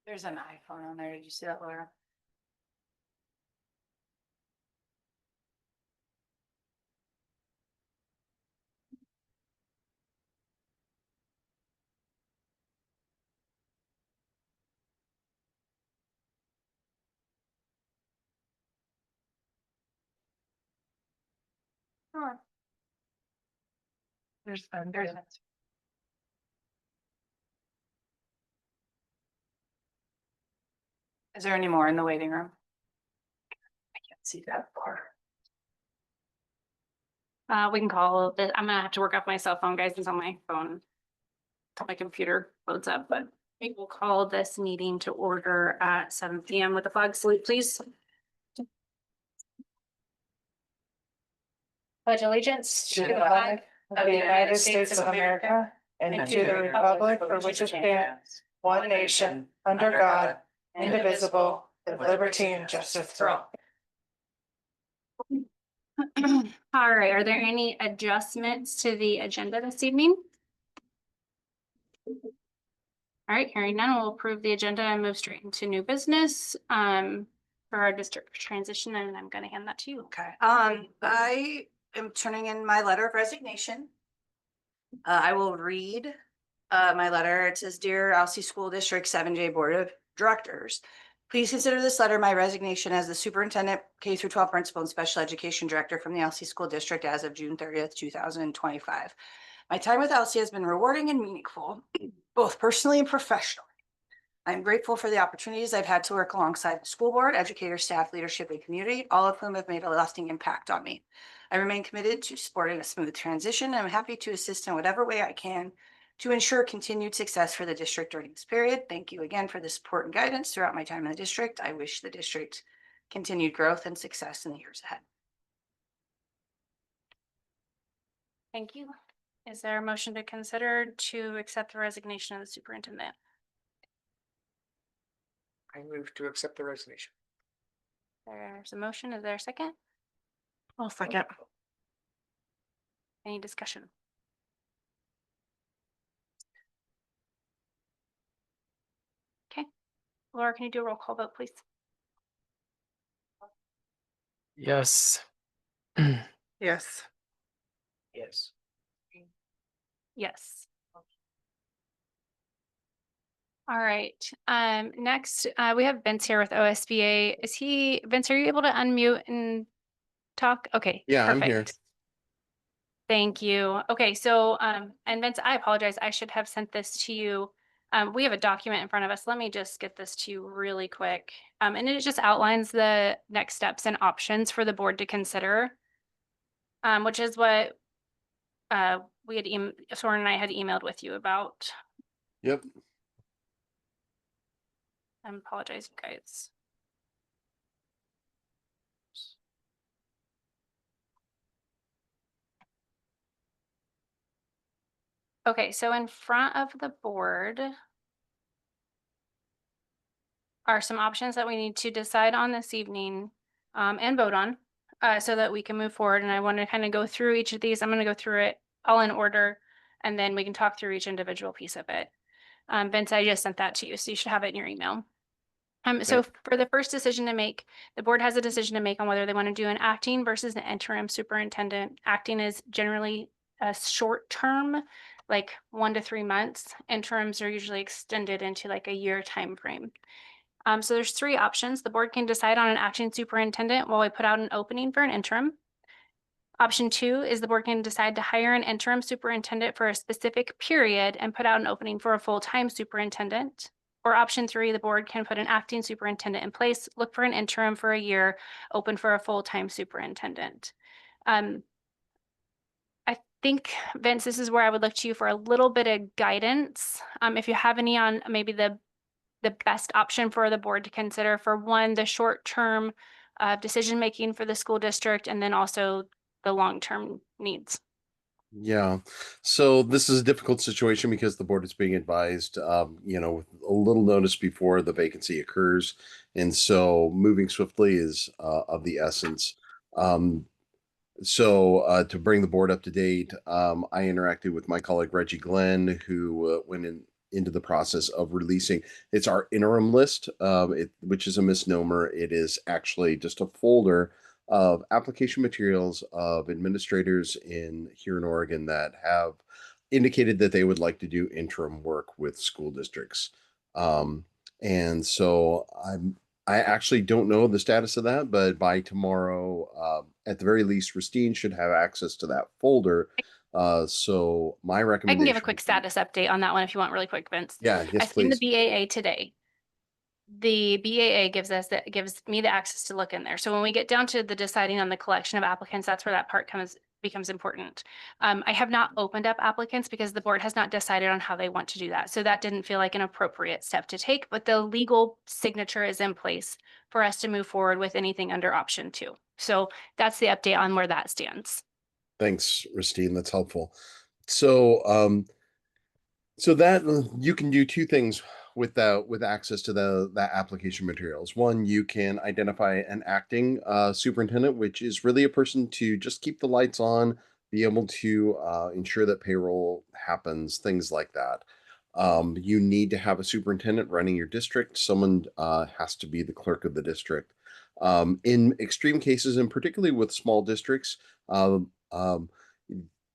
There's an iPhone on there. Did you see that, Laura? Sure. There's Is there any more in the waiting room? I can't see that far. We can call it. I'm gonna have to work off my cell phone, guys. It's on my phone. My computer loads up, but we will call this meeting to order at 7 p.m. with the flag salute, please. Pledge allegiance To the flag of the United States of America and to the republic for which it stands, one nation, under God, indivisible, with liberty and justice for all. All right, are there any adjustments to the agenda this evening? All right, hearing none, we'll approve the agenda and move straight into new business for our district transition, and I'm gonna hand that to you. Okay, I am turning in my letter of resignation. I will read my letter. It says, Dear Alsea School District 7J Board of Directors, please consider this letter my resignation as the superintendent, K through 12 principal and special education director from the Alsea School District as of June 30th, 2025. My time with Alsea has been rewarding and meaningful, both personally and professionally. I'm grateful for the opportunities I've had to work alongside the school board, educators, staff, leadership, and community, all of whom have made a lasting impact on me. I remain committed to supporting a smooth transition. I'm happy to assist in whatever way I can to ensure continued success for the district during this period. Thank you again for the support and guidance throughout my time in the district. I wish the district continued growth and success in the years ahead. Thank you. Is there a motion to consider to accept the resignation of the superintendent? I move to accept the resignation. There's a motion. Is there a second? I'll second. Any discussion? Okay. Laura, can you do a roll call vote, please? Yes. Yes. Yes. Yes. All right. Next, we have Vince here with OSBA. Vince, are you able to unmute and talk? Okay. Yeah, I'm here. perfect. Thank you. Okay, so, and Vince, I apologize. I should have sent this to you. We have a document in front of us. Let me just get this to you really quick. And it just outlines the next steps and options for the board to consider. Which is what we had Soren and I had emailed with you about. Yep. I apologize, you guys. Okay, so in front of the board are some options that we need to decide on this evening and vote on so that we can move forward. And I want to kind of go through each of these. I'm going to go through it all in order, and then we can talk through each individual piece of it. Vince, I just sent that to you, so you should have it in your email. So for the first decision to make, the board has a decision to make on whether they want to do an acting versus an interim superintendent. Acting is generally a short term, like 1 to 3 months. Interims are usually extended into like a year time frame. So there's 3 options. The board can decide on an acting superintendent while we put out an opening for an interim. Option 2 is the board can decide to hire an interim superintendent for a specific period and put out an opening for a full-time superintendent. Or option 3, the board can put an acting superintendent in place, look for an interim for a year, open for a full-time superintendent. I think, Vince, this is where I would look to you for a little bit of guidance. If you have any on maybe the best option for the board to consider for one, the short-term decision-making for the school district, and then also the long-term needs. Yeah. So this is a difficult situation because the board is being advised, with a little notice before the vacancy occurs. And so moving swiftly is of the essence. So to bring the board up to date, I interacted with my colleague Reggie Glenn, who went into the process of releasing. It's our interim list, which is a misnomer. It is actually just a folder of application materials of administrators here in Oregon that have indicated that they would like to do interim work with school districts. And so I actually don't know the status of that, but by tomorrow, at the very least, Ristine should have access to that folder. So my I recommendation. can give a quick status update on that one if you want really quick, Vince. Yeah, yes, I seen the please. BAA today. The BAA gives me the access to look in there. So when we get down to the deciding on the collection of applicants, that's where that part becomes important. I have not opened up applicants because the board has not decided on how they want to do that. So that didn't feel like an appropriate step to take, but the legal signature is in place for us to move forward with anything under option 2. So that's the update on where that stands. Thanks, Ristine. That's helpful. So, that you can do two things with access to that application materials. One, you can identify an acting superintendent, which is really a person to just keep the lights on, be able to ensure that payroll happens, things like that. You need to have a superintendent running your district. Someone has to be the clerk of the district. In extreme cases, and particularly with small districts,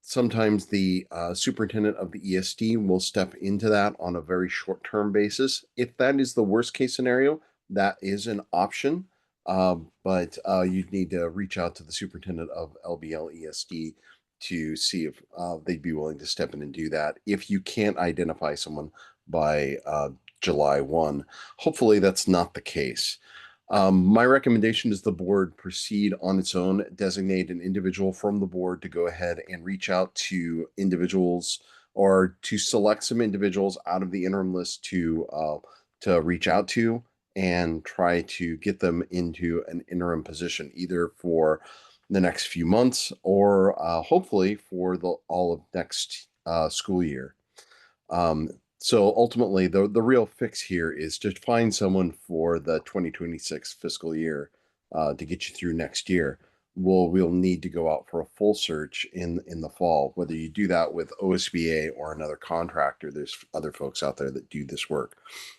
sometimes the superintendent of the ESD will step into that on a very short-term basis. If that is the worst case scenario, that is an option. But you'd need to reach out to the superintendent of LBL ESD to see if they'd be willing to step in and do that. If you can't identify someone by July 1, hopefully that's not the case. My recommendation is the board proceed on its own, designate an individual from the board to go ahead and reach out to individuals or to select some individuals out of the interim list to reach out to and try to get them into an interim position, either for the next few months or hopefully for all of next school year. So ultimately, the real fix here is to find someone for the 2026 fiscal year to get you through next year. We'll need to go out for a full search in the fall. Whether you do that with OSBA or another contractor, there's other folks out there that do this work.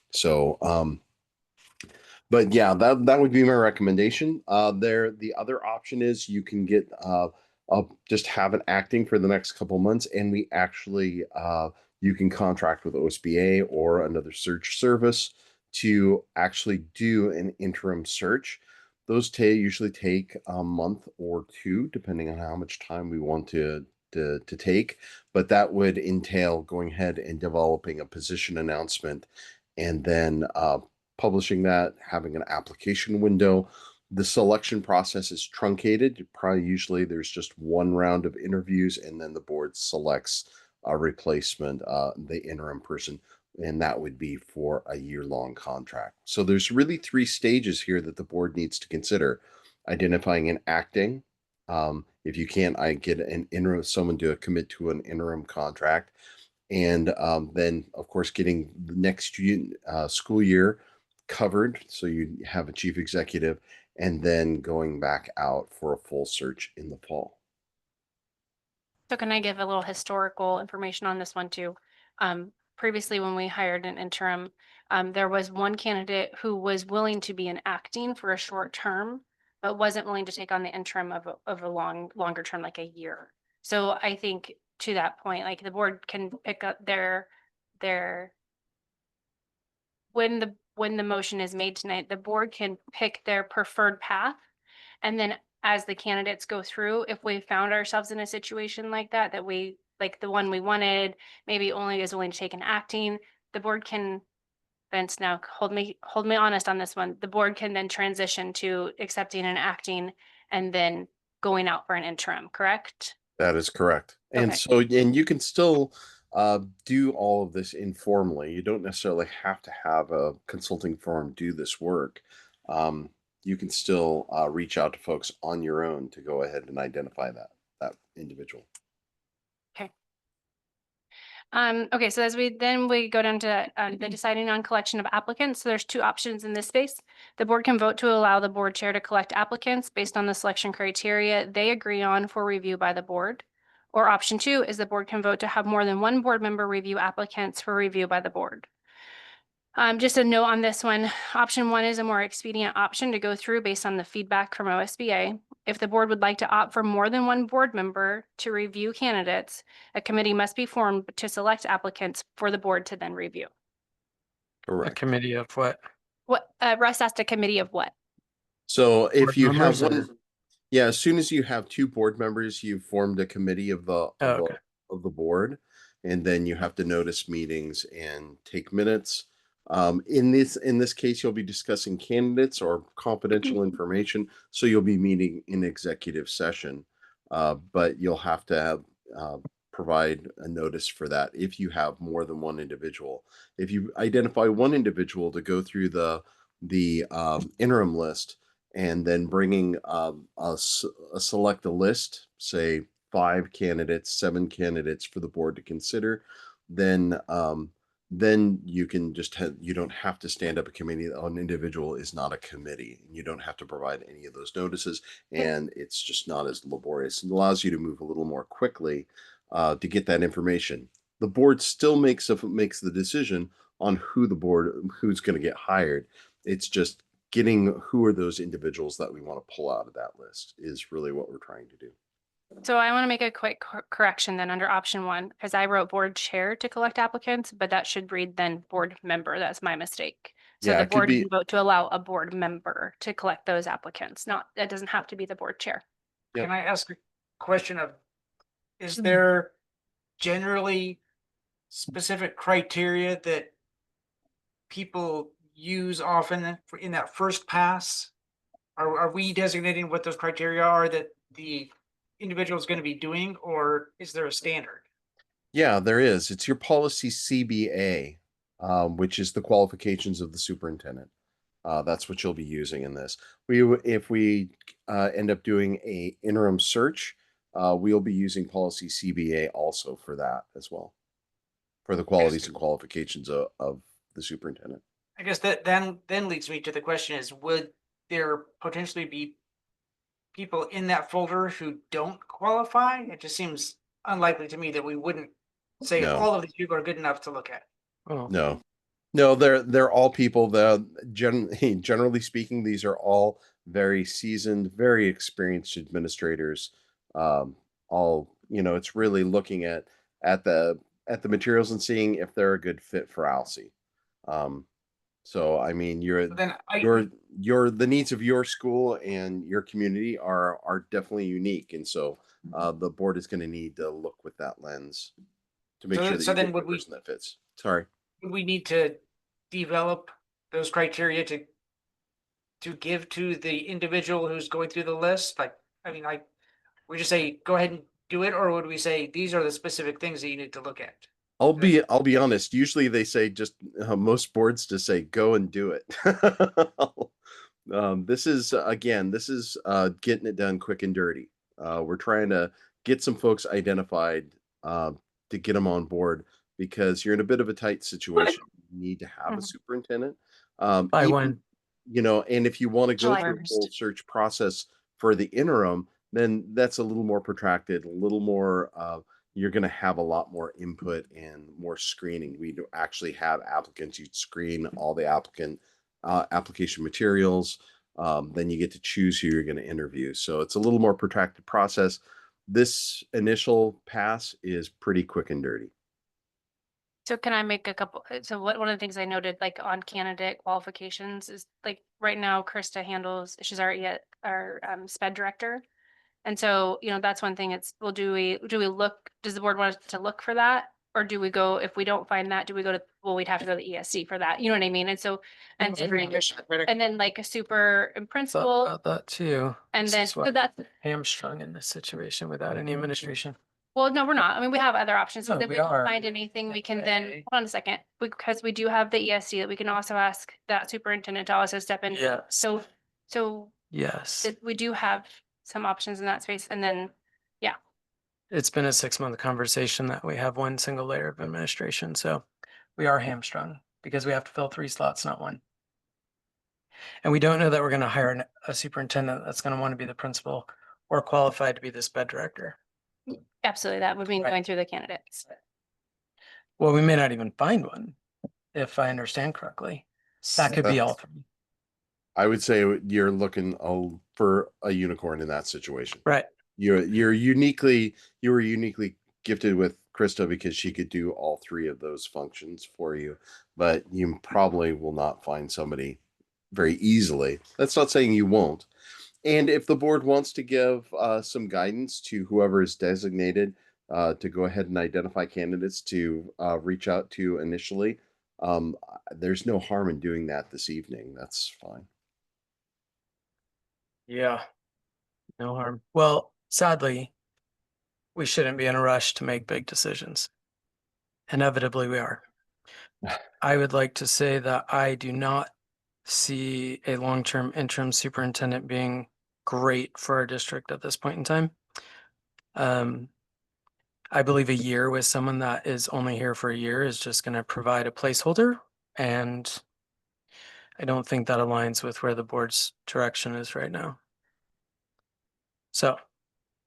So, but yeah, that would be my recommendation. The other option is you can get just have it acting for the next couple months, and we actually you can contract with OSBA or another search service to actually do an interim search. Those usually take a month or two, depending on how much time we want to take. But that would entail going ahead and developing a position announcement and then publishing that, having an application window. The selection process is truncated. Usually there's just one round of interviews and then the board selects a replacement, the interim person, and that would be for a year-long contract. So there's really 3 stages here that the board needs to consider: identifying an acting. If you can't, I get an interim, someone to commit to an interim contract, and then of course getting the next school year covered. So you have a chief executive, and then going back out for a full search in the fall. So can I give a little historical information on this one too? Previously, when we hired an interim, there was one candidate who was willing to be an acting for a short term, but wasn't willing to take on the interim of a longer term, like a year. So I think to that point, like the board can pick up when the motion is made tonight, the board can pick their preferred path. And then as the candidates go through, if we found ourselves in a situation like that we, like the one we wanted, maybe only is willing to take an acting, the board can, Vince, now hold me honest on this one. The board can then transition to accepting an acting and then going out for an interim, correct? That is correct. And Okay. so, and you can still do all of this informally. You don't necessarily have to have a consulting firm do this work. You can still reach out to folks on your own to go ahead and identify that individual. Okay, so as we go down to the deciding on collection of applicants. So there's 2 options in this space. The board can vote to allow the board chair to collect applicants based on the selection criteria they agree on for review by the board, Or option 2 is the board can vote to have more than one board member review applicants for review by the board. Just a note on this one, option 1 is a more expedient option to go through based on the feedback from OSBA. If the board would like to opt for more than one board member to review candidates, a committee must be formed to select applicants for the board to then review. A Correct. committee of what? What, Russ asked, a committee of what? So if Board you have members one, or- yeah, as soon as you have two board members, you've formed a committee of the, okay. of the board. And then you have to notice meetings and take minutes. In this case, you'll be discussing candidates or confidential information. So you'll be meeting in executive session. But you'll have to have, provide a notice for that if you have more than one individual. If you identify one individual to go through the interim list and then bringing a select a list, say 5 candidates, 7 candidates for the board to consider, then you can just you don't have to stand up a committee. An individual is not a committee. You don't have to provide any of those notices, and it's just not as laborious. It allows you to move a little more quickly to get that information. The board still makes the decision on who's going to get hired. It's just getting who are those individuals that we want to pull out of that list is really what we're trying to do. So I want to make a quick correction then under option 1, because I wrote board chair to collect applicants, but that should read then board member. That's my mistake. So Yeah, the it could board be- can vote to allow a board member to collect those applicants. That doesn't have to be the board chair. Yep. Can I ask a question of, is Mhm. there generally specific criteria that people use often in that first pass? Are we designating what those criteria are that the individual is going to be doing, or is there a standard? Yeah, there is. It's your policy CBA, which is the qualifications of the superintendent. That's what you'll be using in this. If we end up doing a interim search, we'll be using policy CBA also for that as well, for the qualities and qualifications of the superintendent. I guess that then leads me to the question is, would there potentially be people in that folder who don't qualify? It just seems unlikely to me that we wouldn't say No. all of these people are good enough to look at. Oh, No, they're all people that generally speaking, these are all very seasoned, very experienced administrators. All, it's really looking at the materials and seeing if they're a good fit for ALSI. So I mean, But then the needs of your school and your community are definitely unique, and so the board is going to need to look with that lens to make So- sure that so you then get would the we- person that fits. Sorry. would we need to develop those criteria to give to the individual who's going through the list? We just say, go ahead and do it, or would we say, these are the specific things that you need to look at? I'll be honest. Usually they say just most boards just say go and do it. This is getting it done quick and dirty. We're trying to get some folks identified to get them on board because you're in a bit of a tight situation. You need to have a Mhm. superintendent. by Even- when? and if you want to go July through a 1st. full search process for the interim, then that's a little more protracted, a little more, you're going to have a lot more input and more screening. We do actually have applicants. You screen all the application materials. Then you get to choose who you're going to interview. So it's a little more protracted process. This initial pass is pretty quick and dirty. So can I make a couple, one of the things I noted, like on candidate qualifications is like right now Krista handles, she's our sped director. And so, that's one thing well, do we look, does the board want us to look for that? Or do we go, if we don't find that, we'd have to go to the ESC for that, you know what I mean? And so, and then like a super and Thought principal, about that too. and This then, is so what- that's, Hamstrung in this situation without any administration. well, no, we're not. I mean, we have other options. So No, if we we don't are. find anything, we can then, Okay. hold on a second, because we do have the ESC that we can also ask that superintendent to also step in. Yes. So Yes. we do have some options in that space, and then, It's been a 6-month conversation that we have one single layer of administration, so we are hamstrung because we have to fill 3 slots, not 1. And we don't know that we're going to hire a superintendent that's going to want to be the principal or qualified to be the sped director. Absolutely, that would mean Right. going through the candidates. Well, we may not even find one, if I understand correctly. That could be all three. I would say you're looking for a unicorn in that situation. Right. You were uniquely gifted with Krista because she could do all three of those functions for you, but you probably will not find somebody very easily. That's not saying you won't. And if the board wants to give some guidance to whoever is designated to go ahead and identify candidates to reach out to initially, there's no harm in doing that this evening. That's fine. Yeah. No harm. Well, sadly, we shouldn't be in a rush to make big decisions. Inevitably, we are. I would like to say that I do not see a long-term interim superintendent being great for our district at this point in time. I believe a year with someone that is only here for a year is just going to provide a placeholder, and I don't think that aligns with where the board's direction is right now. So,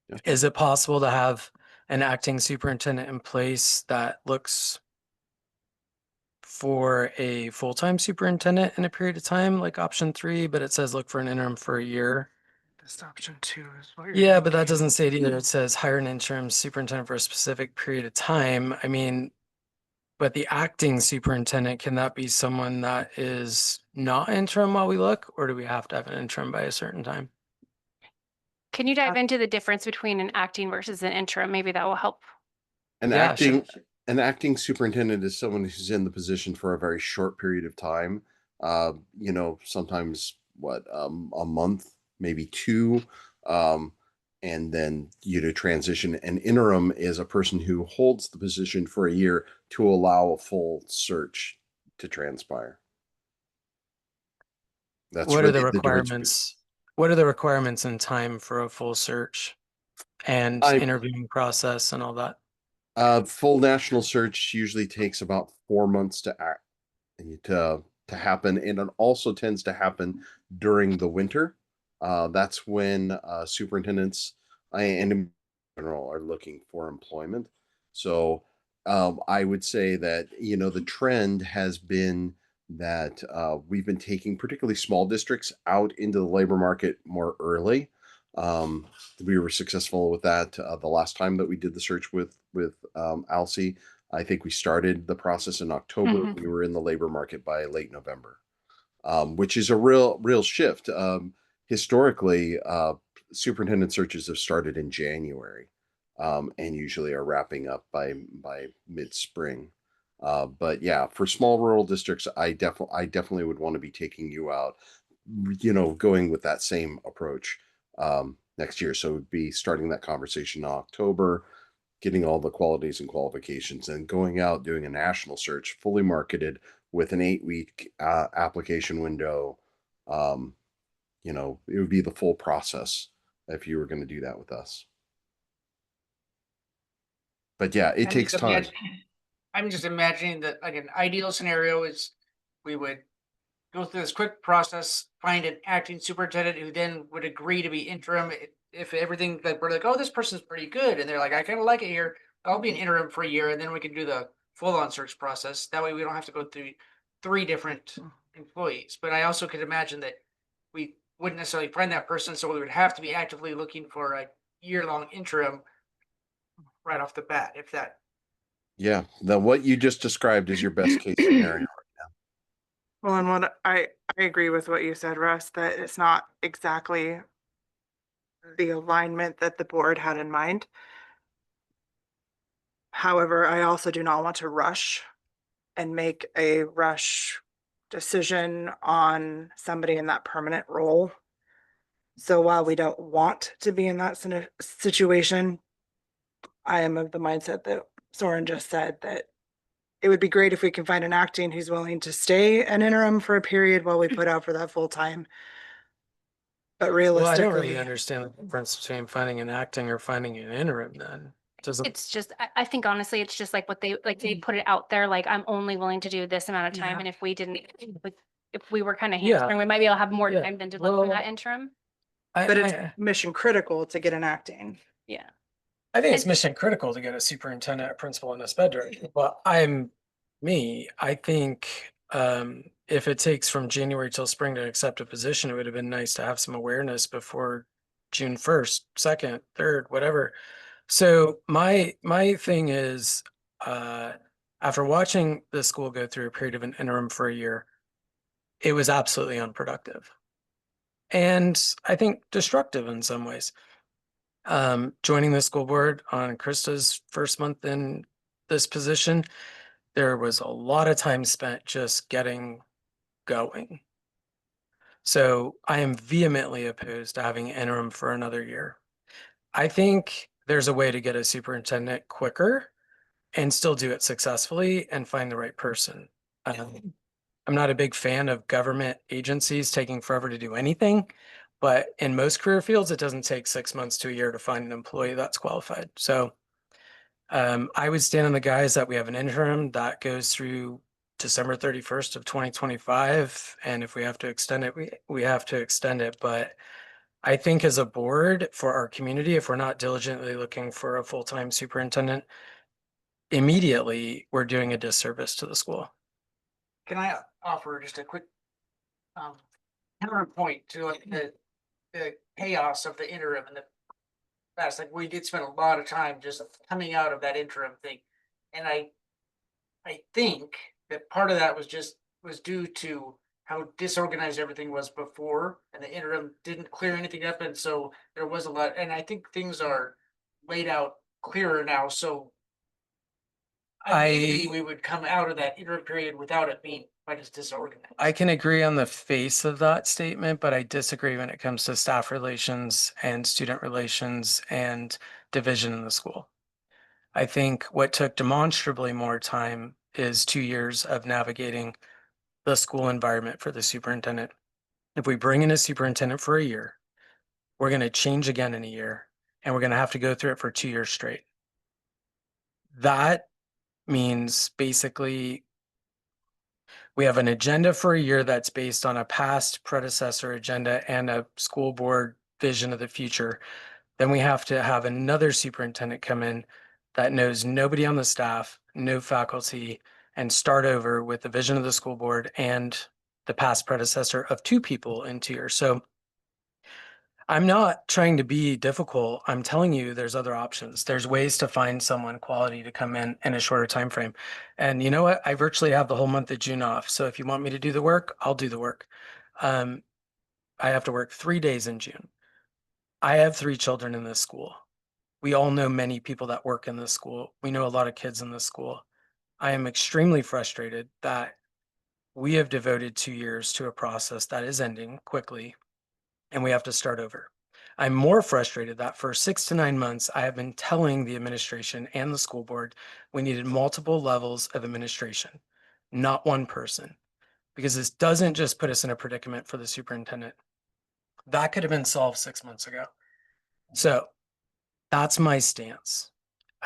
Yeah. is it possible to have an acting superintendent in place that looks for a full-time superintendent in a period of time, like option 3, but it says look for an interim for a year? That's option 2 is what you're Yeah, but that thinking. doesn't say it either. It says hire an interim superintendent for a specific period of time. I mean, but the acting superintendent, can that be someone that is not interim while we look, or do we have to have an interim by a certain time? Can you dive into the difference between an acting versus an interim? Maybe that will help. An Yeah, sure. acting superintendent is someone who's in the position for a very short period of time. Sometimes a month, maybe 2, and then to transition. An interim is a person who holds the position for a year to allow a full search to transpire. That's What are really the difference. requirements? What are the requirements in time for a full search and interviewing process and all that? Full national search usually takes about 4 months to happen, and it also tends to happen during the winter. That's when superintendents and in general are looking for employment. So I would say that the trend has been that we've been taking particularly small districts out into the labor market more early. Um, we were successful with that the last time that we did the search with ALSI. I think we started the process in October. Mhm. We were in the labor market by late November, which is a real shift. Historically, superintendent searches have started in January, and usually are wrapping up by mid spring. But yeah, for small rural districts, I definitely would want to be taking you out, going with that same approach next year. So we'd be starting that conversation in October, getting all the qualities and qualifications, and going out doing a national search, fully marketed with an 8-week application window. It would be the full process if you were going to do that with us. But yeah, it takes time. I'm just imagining that like an ideal scenario is we would go through this quick process, find an acting superintendent who then would agree to be interim. If everything like we're like, oh, this person's pretty good, and they're like, I kind of like it here, I'll be an interim for a year, and then we can do the full-on search process. That way, we don't have to go through 3 different employees. But I also could imagine that we wouldn't necessarily find that person, so we would have to be actively looking for a year-long interim right off the bat. If that Yeah, what you just described is your best case scenario. Well, and what I agree with what you said, Russ, that it's not exactly the alignment that the board had in mind. However, I also do not want to rush and make a rush decision on somebody in that permanent role. So while we don't want to be in that situation, I am of the mindset that Soren just said, that it would be great if we can find an acting who's willing to stay an interim for a period while we put out for that full time. But Well, I don't realistically, really understand the difference between finding an acting or finding an interim then. Doesn't, It's just, I think honestly, it's just like what they put it out there, like I'm only willing to do this amount of time. Yeah. And if we didn't, if we were kind of Yeah. hamstrung, we might be able to have more Yeah. time than to look for Well, that interim. but it's mission critical to get an acting. Yeah. I think it's And- mission critical to get a superintendent, a principal, and a sped director, but I think if it takes from January till spring to accept a position, it would have been nice to have some awareness before June 1st, 2nd, 3rd, whatever. So my thing is, after watching the school go through a period of an interim for a year, it was absolutely unproductive. And I think destructive in some ways. Joining the school board on Krista's first month in this position, there was a lot of time spent just getting going. So I am vehemently opposed to having interim for another year. I think there's a way to get a superintendent quicker and still do it successfully and find the right person. I'm not a big fan of government agencies taking forever to do anything, but in most career fields, it doesn't take 6 months to a year to find an employee that's qualified. So I would stand on the guise that we have an interim that goes through December 31st of 2025. And if we have to extend it, we have to extend it. But I think as a board for our community, if we're not diligently looking for a full-time superintendent, immediately we're doing a disservice to the school. Can I offer just a quick counterpoint to like the chaos of the interim and the past? Like we did spend a lot of time just coming out of that interim thing. And I think that part of that was due to how disorganized everything was before, and the interim didn't clear anything up, and so there was a lot, and I think things are laid out clearer now, so maybe we would come out of that interim period without it being quite as disorganized. I can agree on the face of that statement, but I disagree when it comes to staff relations and student relations and division in the school. I think what took demonstrably more time is 2 years of navigating the school environment for the superintendent. If we bring in a superintendent for a year, we're going to change again in a year, and we're going to have to go through it for 2 years straight. That means basically we have an agenda for a year that's based on a past predecessor agenda and a school board vision of the future. Then we have to have another superintendent come in that knows nobody on the staff, no faculty, and start over with the vision of the school board and the past predecessor of 2 people in 2 years. So I'm not trying to be difficult. I'm telling you there's other options. There's ways to find someone quality to come in a shorter time frame. And you know what? I virtually have the whole month of June off. So if you want me to do the work, I'll do the work. I have to work 3 days in June. I have 3 children in this school. We all know many people that work in this school. We know a lot of kids in this school. I am extremely frustrated that we have devoted 2 years to a process that is ending quickly, and we have to start over. I'm more frustrated that for 6 to 9 months, I have been telling the administration and the school board we needed multiple levels of administration, not one person, because this doesn't just put us in a predicament for the superintendent. That could have been solved 6 months ago. So that's my stance.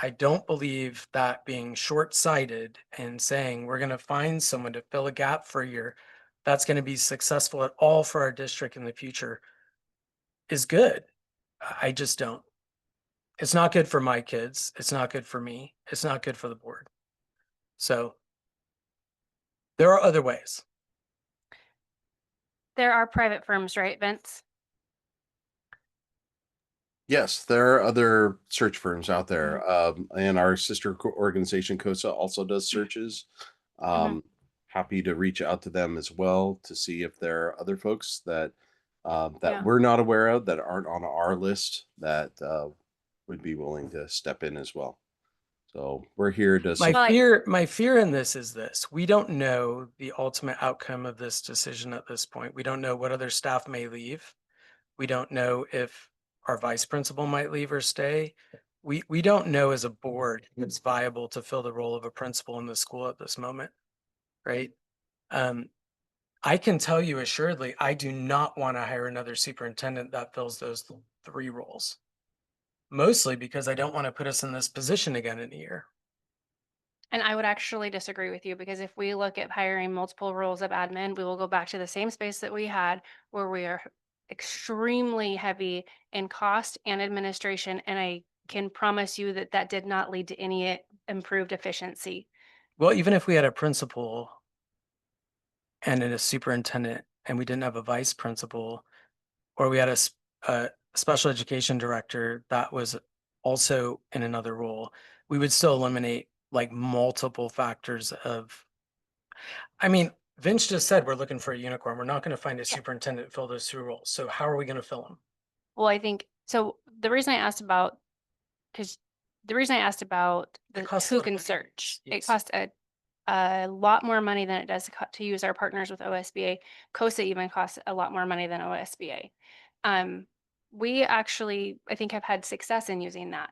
I don't believe that being short-sighted and saying we're going to find someone to fill a gap for a year that's going to be successful at all for our district in the future is good. I just don't. It's not good for my kids. It's not good for me. It's not good for the board. So there are other ways. There are private firms, right, Vince? Yes, there are other search firms out there. And our sister organization, COSA, also does searches. Happy to reach out to them as well to see if there are other folks that Yeah. we're not aware of that aren't on our list that would be willing to step in as well. So we're here to My fear in this is this. We don't know the ultimate outcome of this decision at this point. We don't know what other staff may leave. We don't know if our vice principal might leave or stay. We don't know as a board if it's viable to fill the role of a principal in the school at this moment, right? I can tell you assuredly, I do not want to hire another superintendent that fills those 3 roles. Mostly because I don't want to put us in this position again in a year. And I would actually disagree with you, because if we look at hiring multiple roles of admin, we will go back to the same space that we had, where we are extremely heavy in cost and administration. And I can promise you that that did not lead to any improved efficiency. Well, even if we had a principal and then a superintendent and we didn't have a vice principal, or we had a special education director that was also in another role, we would still eliminate like multiple factors of, I mean, Vince just said we're looking for a unicorn. We're not going to find a superintendent to fill those two roles. So how are we going to fill them? Well, I think, so the reason I asked about, because the reason I asked about It the costs a who lot of can money. search, it Yes. costs a lot more money than it does to use our partners with OSBA. COSA even costs a lot more money than OSBA. We actually, I think, have had success in using that,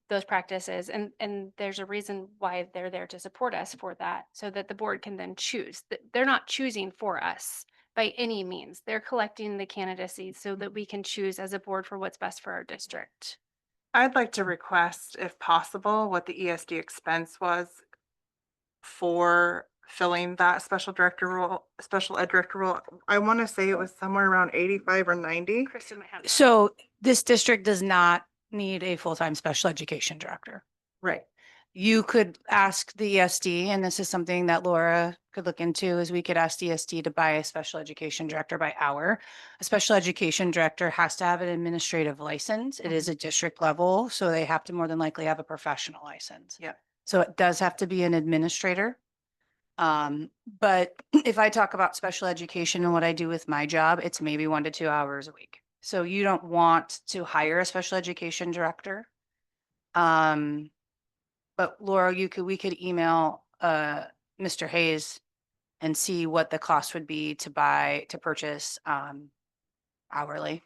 those practices, and there's a reason why they're there to support us for that, so that the board can then choose. They're not choosing for us by any means. They're collecting the candidacies so that we can choose as a board for what's best for our district. I'd like to request, if possible, what the ESD expense was for filling that special director role, special ed director role. I want to say it was somewhere around 85 or 90. Kristen might have. So this district does not need a full-time special education director. Right. You could ask the ESD, and this is something that Laura could look into, is we could ask the ESD to buy a special education director by hour. A special education director has to have an administrative license. It is a district level, so they have to more than likely have a professional license. Yep. So it does have to be an administrator. But if I talk about special education and what I do with my job, it's maybe 1 to 2 hours a week. So you don't want to hire a special education director. But Laura, we could email Mr. Hayes and see what the cost would be to purchase hourly.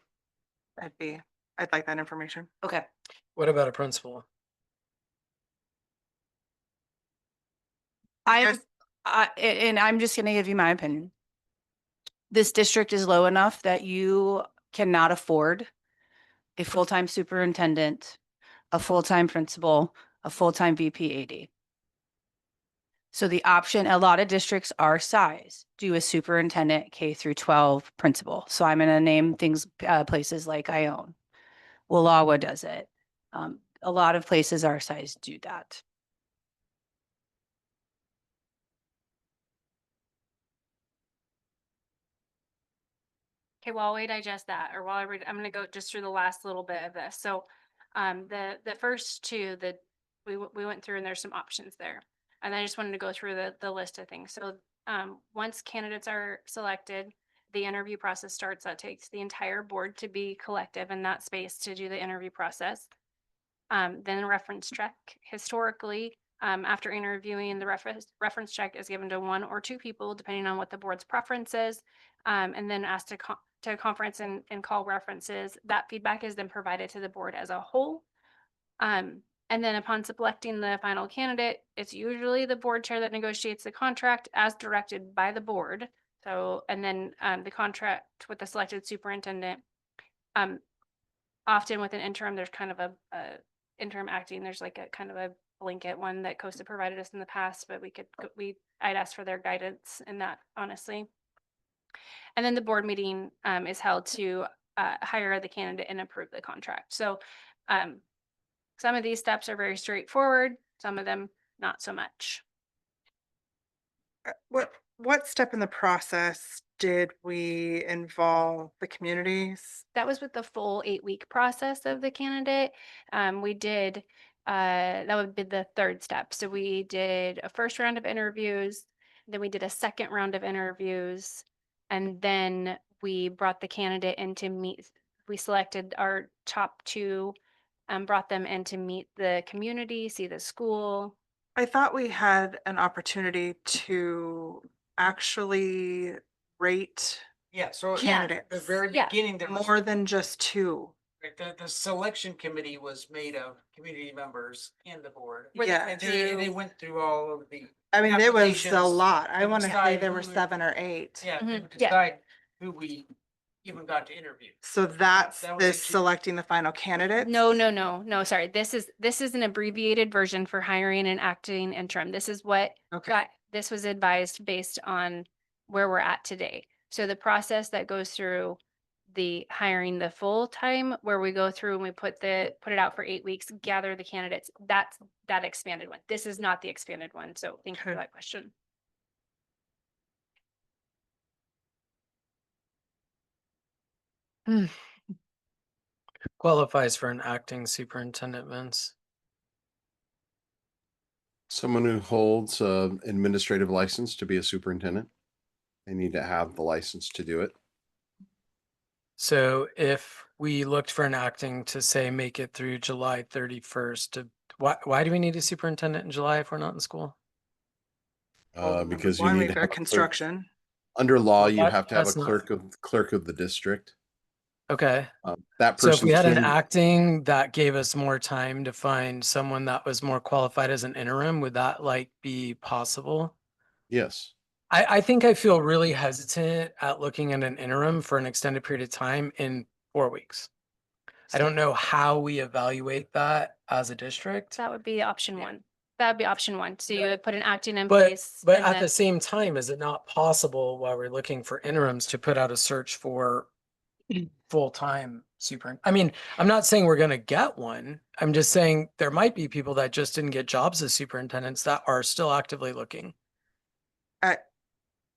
I'd like that information. Okay. What about a principal? Yes. And I'm just gonna give you my opinion. This district is low enough that you cannot afford a full-time superintendent, a full-time principal, a full-time VP AD. So the option, a lot of districts our size do a superintendent K through 12 principal. So I'm gonna name things, places like Ione. Wallawa does it. A lot of places our size do that. Okay, while we digest that, or while I read, I'm gonna go just through the last little bit of this. So, the first two that we went through, and there's some options there. And I just wanted to go through the list of things. So, once candidates are selected, the interview process starts. That takes the entire board to be collective in that space to do the interview process. Then a reference check. Historically, after interviewing, the reference check is given to 1 or 2 people, depending on what the board's preference is, and then asked to conference and call references. That feedback is then provided to the board as a whole. And then upon selecting the final candidate, it's usually the board chair that negotiates the contract as directed by the board. So, and then the contract with the selected superintendent. Often with an interim, there's kind of a interim acting, there's like a kind of a blanket one that COSA provided us in the past, but I'd ask for their guidance in that, honestly. And then the board meeting is held to hire the candidate and approve the contract. So some of these steps are very straightforward, some of them not so much. What step in the process did we involve the communities? That was with the full 8-week process of the candidate. We did, that would be the third step. So we did a first round of interviews, then we did a second round of interviews, and then we brought the candidate in to meet. We selected our top 2, brought them in to meet the community, see the school. I thought we had an opportunity to actually rate Yeah, so at candidates. the very Yeah. beginning, there was, More than just 2. right, the selection committee was made of community members and the board. Yeah. And they went through all of the, I mean, it was a applications lot. I to want to say decide there were who- 7 or 8. yeah, Mhm. to Yeah. decide who we even got to interview. So that's That was this a- selecting the final candidate? No, sorry. This is an abbreviated version for hiring and acting interim. This is what Okay. this was advised based on where we're at today. So the process that goes through the hiring the full-time where we go through and we put it out for 8 weeks, gather the candidates. That's that expanded one. This is not the expanded one. So thank you for Okay. that question. Qualifies for an acting superintendent, Vince. Someone who holds administrative license to be a superintendent. They need to have the license to do it. So if we looked for an acting to say, make it through July 31st, why do we need a superintendent in July if we're not in school? Well, Because you one, need we've to got have a clerk. construction. Under law, Well, you have to have a that's not- clerk of the district. Okay. That So if person we had an can, acting that gave us more time to find someone that was more qualified as an interim, would that like be possible? yes. I think I feel really hesitant at looking at an interim for an extended period of time in 4 weeks. I don't know how we evaluate that as a district. That would be option one. That would be option one. So you would put an acting in But place. but and at then- the same time, is it not possible while we're looking for interims to put out a search for full-time super? I mean, I'm not saying we're gonna get one. I'm just saying there might be people that just didn't get jobs as superintendents that are still actively looking. I-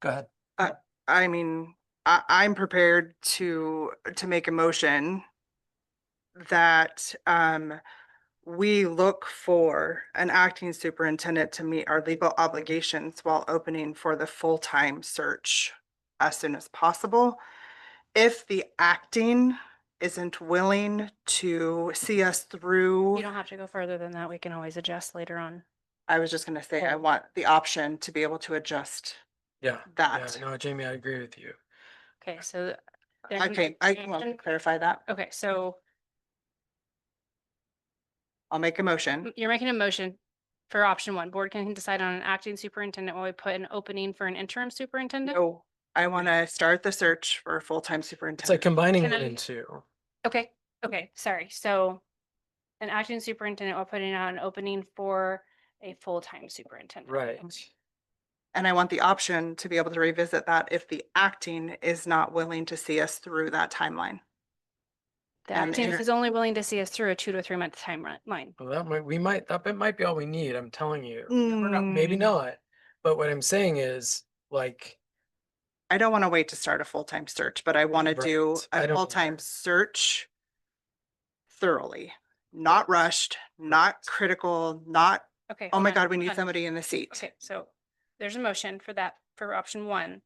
Go ahead. I mean, I'm prepared to make a motion that, we look for an acting superintendent to meet our legal obligations while opening for the full-time search as soon as possible. If the acting isn't willing to see us through, You don't have to go further than that. We can always adjust later on. I was just gonna say, I Well- want the option to be able to adjust Yeah. that. Yeah, no, Jamie, I agree with you. Okay, so. there's an Okay, I want to action- clarify that. Okay, so I'll make a motion. you're making a motion for option one. Board can decide on an acting superintendent while we put an opening for an interim superintendent. No, I want to start the search for a full-time It's like superintendent. combining Can it I- into. Okay, okay, sorry. So an acting superintendent while putting out an opening for a full-time superintendent. Right. And I want the option to be able to revisit that if the acting is not willing to see us through that timeline. The And acting inter- is only willing to see us through a 2 to 3 month timeline. Well, that might be all we need. I'm telling you. We're not, maybe not. But what I'm saying is like, I don't want to wait to start a full-time search, but I want to do Right. I a don't full-time either. search thoroughly, not rushed, not critical, not, Okay. oh hold my on, God, we need hold on. somebody in the seat. Okay, so there's a motion for that, for option one.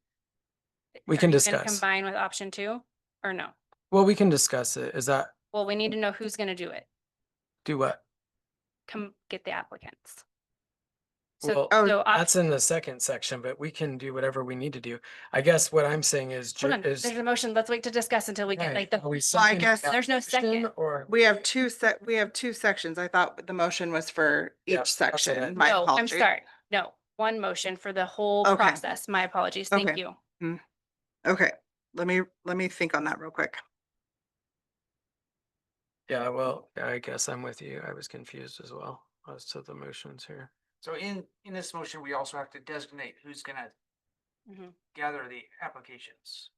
We Are can you gonna discuss. Combine with option two or no? well, we can discuss it. Is that Well, we need to know who's gonna do it. do what? Come get the applicants. Well, oh, So that's in the second section, but we can do whatever we need to do. I guess what I'm saying is, hold on, is there's a motion. Let's wait to discuss until we get right, like the, are we I seconding guess- that There's no motion, second. Or We have two sections. I thought the motion was for Yeah, each that's what I- section. My no, I'm apologies. sorry. No, one motion for the whole Okay. process. My apologies. Thank Okay. you. Okay, let me think on that real quick. yeah, well, I guess I'm with you. I was confused as well as to the motions here. So in this motion, we also have to designate who's gonna Mhm. gather the applications.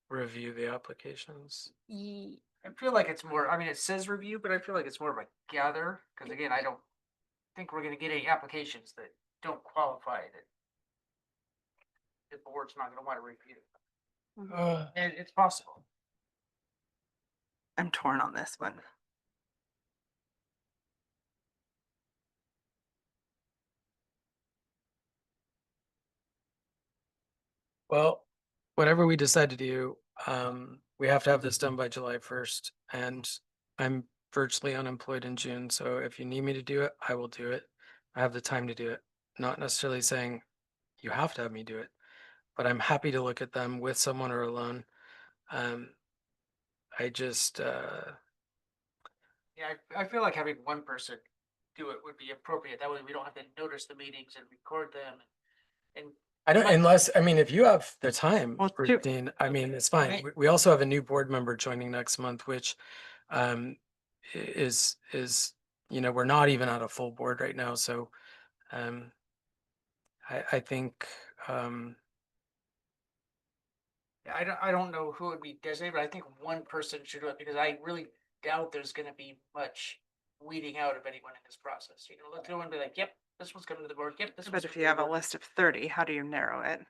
Review the applications. Ye- I feel like it's more, I mean, it says review, but I feel like it's more of a gather, because again, I don't think we're gonna get any applications that don't qualify that the board's not gonna want to review. And it's possible. I'm torn on this one. Well, whatever we decide to do, we have to have this done by July 1st, and I'm virtually unemployed in June, so if you need me to do it, I will do it. I have the time to do it. Not necessarily saying you have to have me do it, but I'm happy to look at them with someone or alone. I just, Yeah, I feel like having one person do it would be appropriate. That way we don't have to notice the meetings and record them. And I don't, unless, I mean, if you have the time, Well, two- Christine, I mean, it's fine. Right. We also have a new board member joining next month, which is, we're not even at a full board right now, so I think I don't know who would be designated, but I think one person should do it because I really doubt there's gonna be much weeding out of anyone in this process. You know, look through and be like, yep, this one's coming to the board, yep, this one's. But if coming you to have the a board." list of 30, how do you narrow it?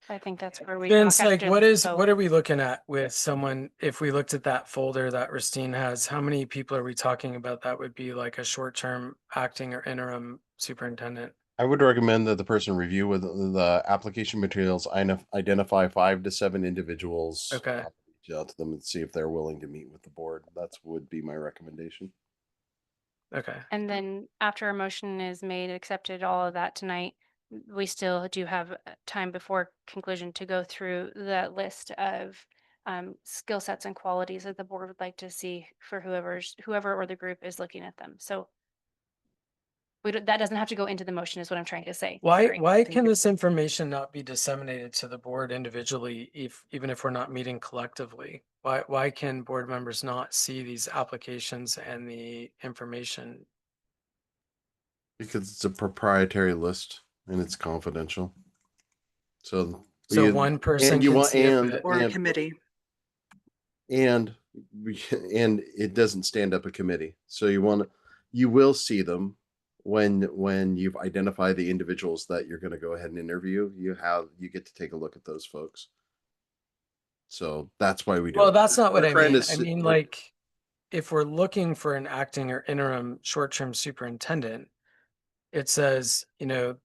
I think that's where we. Vince, talk like, after what the is, vote. what are we looking at with someone, if we looked at that folder that Ristine has, how many people are we talking about that would be like a short-term acting or interim superintendent? I would recommend that the person review with the application materials, identify 5 to 7 individuals. Okay. Reach out to them and see if they're willing to meet with the board. That's would be my recommendation. Okay. And then after a motion is made, accepted, all of that tonight, we still do have time before conclusion to go through the list of skill sets and qualities that the board would like to see for whoever or the group is looking at them. So that doesn't have to go into the motion is what I'm trying to say. Why, Sorry. why can this information not be disseminated to the board individually even if we're not meeting collectively? Why can board members not see these applications and the information? Because it's a proprietary list and it's confidential. So So you- one person and you can want see if and it- Or a and- committee? and and it doesn't stand up a committee. So you will see them when you've identified the individuals that you're going to go ahead and interview. You get to take a look at those folks. So that's why we do Well, it. that's not what We're I trying mean. to I sit- mean, we're- like, if we're looking for an acting or interim short-term superintendent, it says, you know,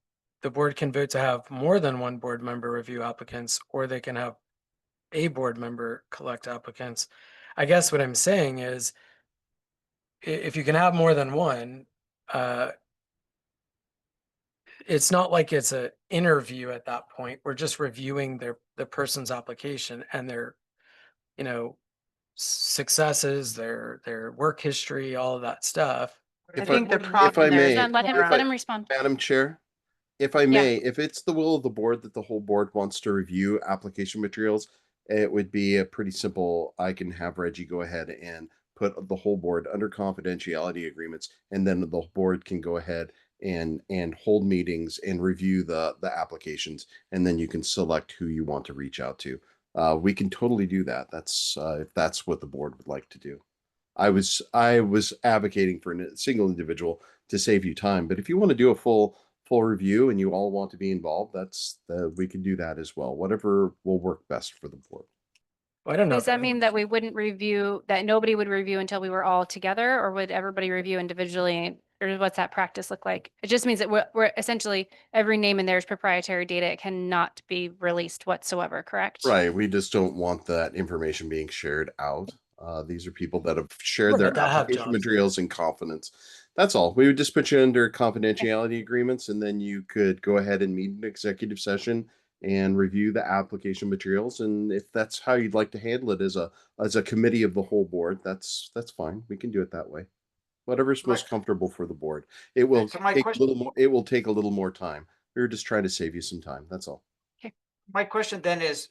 the board can vote to have more than one board member review applicants, or they can have a board member collect applicants. I guess what I'm saying is, if you can have more than one, it's not like it's a interview at that point. We're just reviewing the person's application and their, you know, successes, their work history, all of that stuff. I If think the if problem I there is may, Let him, more- let him respond. Madam Chair, if I may, if it's the will of the board that the whole board wants to review application materials, it would be a pretty simple. I can have Reggie go ahead and put the whole board under confidentiality agreements, and then the board can go ahead and hold meetings and review the applications, and then you can select who you want to reach out to. We can totally do that. That's if that's what the board would like to do. I was advocating for a single individual to save you time, but if you want to do a full review and you all want to be involved, we can do that as well. Whatever will work best for the board. Well, I don't know. Does if that mean that we wouldn't review, that nobody would review until we were all together, or would everybody review individually? Or what's that practice look like? It just means that we're essentially, every name in there is proprietary data. It cannot be released whatsoever, correct? Right. We just don't want that information being shared out. These are people that have shared Right, their that have application jobs. materials in confidence. That's all. We would just put you under confidentiality agreements, and then you could go ahead and meet an executive session and review the application materials. And if that's how you'd like to handle it as a committee of the whole board, that's fine. We can do it that way. Whatever's most Right. comfortable for the board. It will So my take a question- little more. It will take a little more time. We were just trying to save you some time. That's all. My question then is,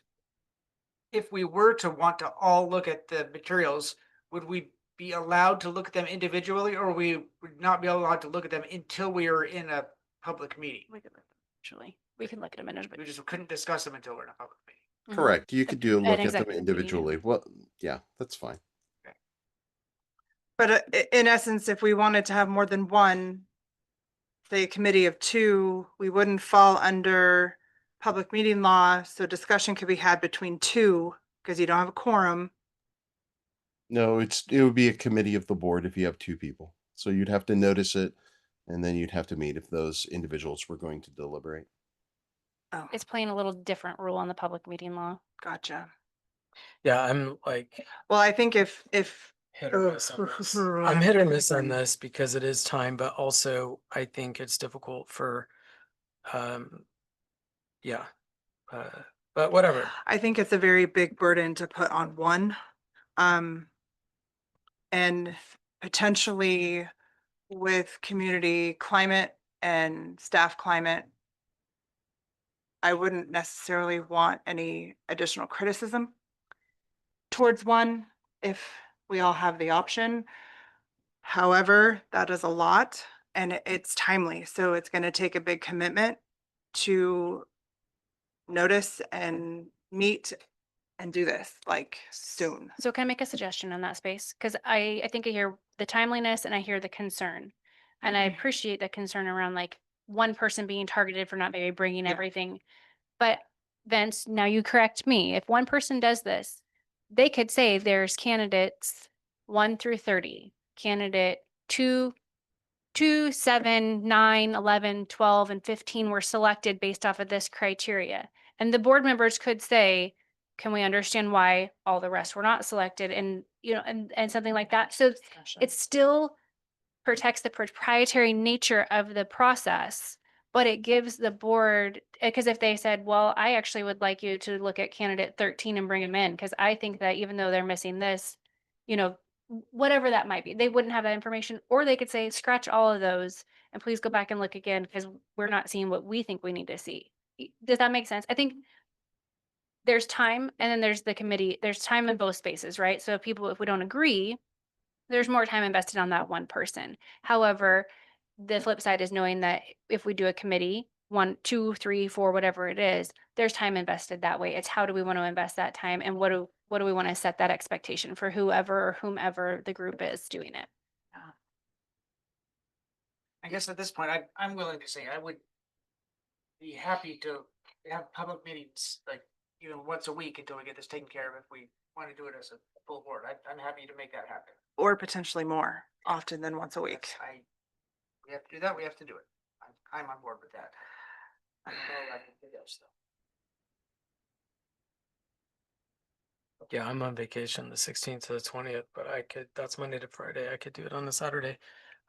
if we were to want to all look at the materials, would we be allowed to look at them individually, or we would not be allowed to look at them until we are in a public meeting? We could look at them individually. We can look at them We individually. just couldn't discuss them until we're in a public meeting. Mhm. Correct. You could do An look at them executive meeting, yeah. individually. Well, yeah, that's fine. But in essence, if we wanted to have more than one, say a committee of 2, we wouldn't fall under public meeting law, so discussion could be had between 2 because you don't have a quorum. No, it would be a committee of the board if you have 2 people. So you'd have to notice it, and then you'd have to meet if those individuals were going to deliberate. Oh, It's playing a little different rule on the public meeting law. gotcha. Yeah, I'm like Well, I think if hit or miss on this. I'm hit or miss on this because it is time, but also I think it's difficult for, yeah. But whatever. I think it's a very big burden to put on one. And potentially with community climate and staff climate, I wouldn't necessarily want any additional criticism towards one if we all have the option. However, that is a lot and it's timely, so it's going to take a big commitment to notice and meet and do this like soon. So can I make a suggestion on that space? Because I think I hear the timeliness and I hear the concern. And I appreciate the concern around like one person being targeted for not maybe bringing Yeah. everything. But Vince, now you correct me. If one person does this, they could say there's candidates 1 through 30, candidate 2, 2, 7, 9, 11, 12, and 15 were selected based off of this criteria. And the board members could say, can we understand why all the rest were not selected? And, you know, and something like that. So it still protects the proprietary nature of the process, but it gives the board, because if they said, well, I actually would like you to look at candidate 13 and bring them in, because I think that even though they're missing this, you know, whatever that might be, they wouldn't have that information, or they could say, scratch all of those and please go back and look again, because we're not seeing what we think we need to see. Does that make sense? I think there's time and then there's the committee, there's time in both spaces, right? So if we don't agree, there's more time invested on that one person. However, the flip side is knowing that if we do a committee, 1, 2, 3, 4, whatever it is, there's time invested that way. It's how do we want to invest that time and what do we want to set that expectation for whoever or whomever the group is doing it. I guess at this point, I'm willing to say I would be happy to have public meetings, like, even once a week until we get this taken care of. If we want to do it as a full board, I'm happy to make that happen. Or potentially more often than once a week. We have to do that, we have to do it. I'm on board with that. I don't know, I can do this though. Yeah, I'm on vacation the 16th to the 20th, but that's Monday to Friday. I could do it on a Saturday.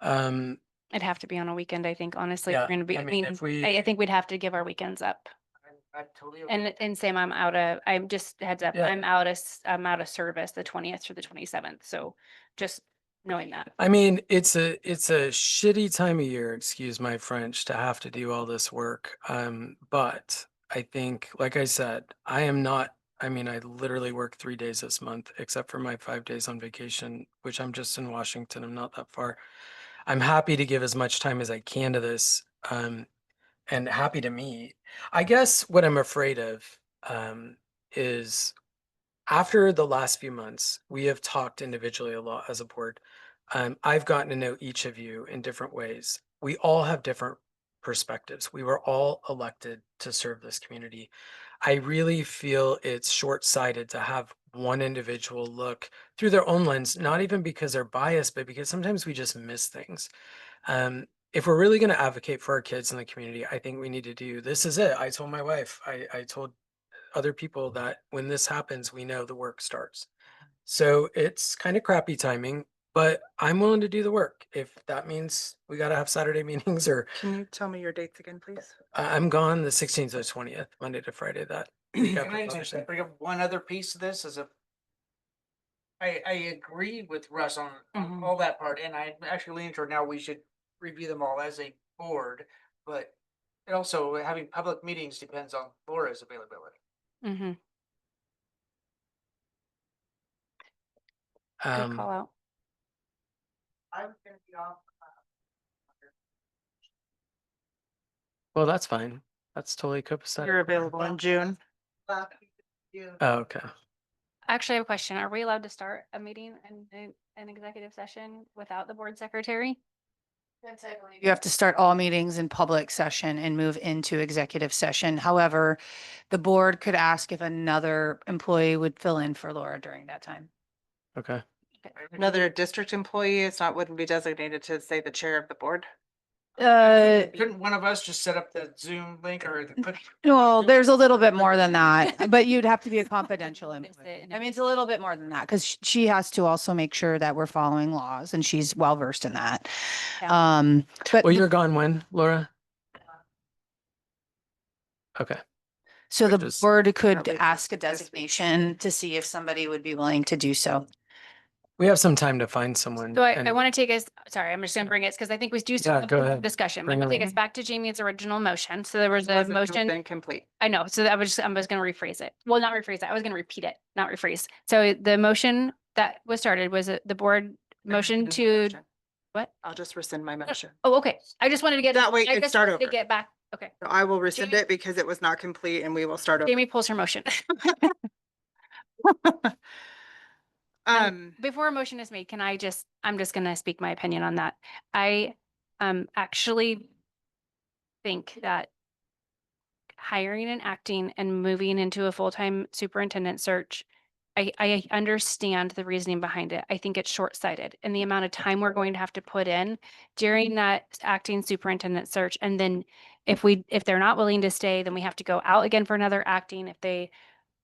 It'd have to be on a weekend, I think, honestly. Yeah, We're gonna be, I I mean, mean, if we- I think we'd have to give our weekends up. I'm totally. okay. And Sam, I'm just heads up, Yeah. I'm out of service the 20th through the 27th. So just knowing that. I mean, it's a shitty time of year, excuse my French, to have to do all this work. But I think, like I said, I literally work 3 days this month, except for my 5 days on vacation, which I'm just in Washington. I'm not that far. I'm happy to give as much time as I can to this, and happy to meet. I guess what I'm afraid of, is after the last few months, we have talked individually a lot as a board. I've gotten to know each of you in different ways. We all have different perspectives. We were all elected to serve this community. I really feel it's short-sighted to have one individual look through their own lens, not even because they're biased, but because sometimes we just miss things. If we're really going to advocate for our kids in the community, I think we need to do, this is it. I told my wife, I told other people that when this happens, we know the work starts. So it's kind of crappy timing, but I'm willing to do the work. If that means we got to have Saturday meetings, or Can you tell me your dates again, please? I'm gone the 16th to the 20th, Monday to Friday, that week Can after I Father's just Day. bring up one other piece of this I agree with Russ on Mhm. all that part, and I actually lean toward now we should review them all as a board, but it also, having public meetings depends on Laura's availability. Mm-hmm. Good Um, call out. I'm gonna be off. well, that's fine. That's totally copacetic. You're available in June. Oh, okay. Actually, I have a question. Are we allowed to start a meeting and an executive session without the board secretary? You have to start all meetings in public session and move into executive session. However, the board could ask if another employee would fill in for Laura during that time. Okay. Another district employee, wouldn't be designated to say the chair of the board. Couldn't one of us just set up the Zoom link or the? Well, there's a little bit more than that, but you'd have to be a confidential Miss employee. it and I mean, it's a little bit more than that because she has to also make sure that we're following laws and she's well versed in that. Yeah. But Well, you're gone when, Laura? Okay. so the which is board could probably ask a this week. designation to see if somebody would be willing to do so. We have some time to find someone. So I and- want to take us, sorry, I'm just gonna bring it because I think we do still Yeah, have go some ahead. discussion. Bring But it take on. us back to Jamie's original motion. So there was a Wasn't motion. Been complete. I know. So I'm just gonna rephrase it. Well, not rephrase it. I was gonna repeat it, not rephrase. So the motion that was started was the board motion to, what? I'll just rescind my motion. Oh, okay. I just wanted to get. That way I it just start wanted to over. get back Okay, I will rescind Jamie- it because it was not complete and we will start. Jamie pulls her motion. Before a motion is made, I'm just gonna speak my opinion on that. I actually think that hiring and acting and moving into a full-time superintendent search, I understand the reasoning behind it. I think it's short-sighted and the amount of time we're going to have to put in during that acting superintendent search. And then if they're not willing to stay, then we have to go out again for another acting. If they,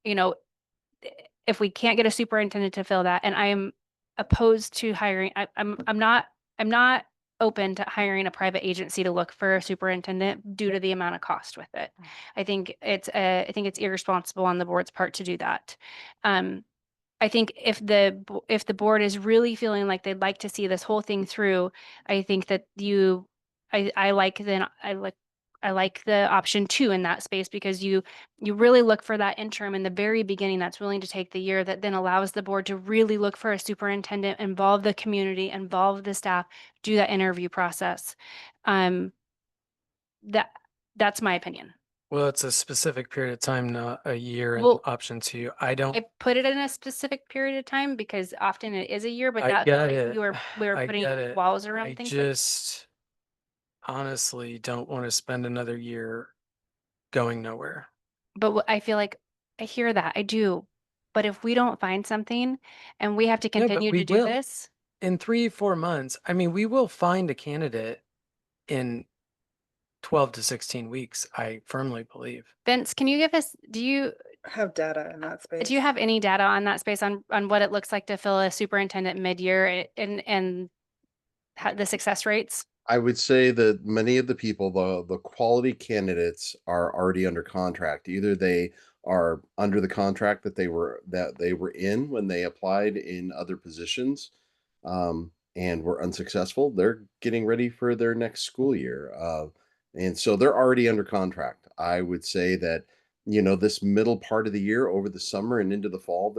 you know, if we can't get a superintendent to fill that, and I am opposed to hiring, I'm not open to hiring a private agency to look for a superintendent due to the amount of cost with it. I think it's irresponsible on the board's part to do that. I think if the board is really feeling like they'd like to see this whole thing through, I think that I like the option 2 in that space, because you really look for that interim in the very beginning that's willing to take the year, that then allows the board to really look for a superintendent, involve the community, involve the staff, do that interview process. That's my opinion. Well, it's a specific period of time, not a year and Well, option 2. I don't, I put it in a specific period of time because often it is a year, but I that get felt like it. we were I putting get it. walls around I things. just honestly don't want to spend another year going nowhere. But I feel like I hear that, I do. But if we don't find something and we have to No, but continue we to do will. this, In 3-4 months, I mean, we will find a candidate in 12 to 16 weeks, I firmly believe. Vince, can you give us, do you Have data in that space. have any data on that space on what it looks like to fill a superintendent mid-year and the success rates? I would say that many of the people, the quality candidates, are already under contract. Either they are under the contract that they were in when they applied in other positions, and were unsuccessful. They're getting ready for their next school year, and so they're already under contract. I would say that, this middle part of the year, over the summer and into the fall,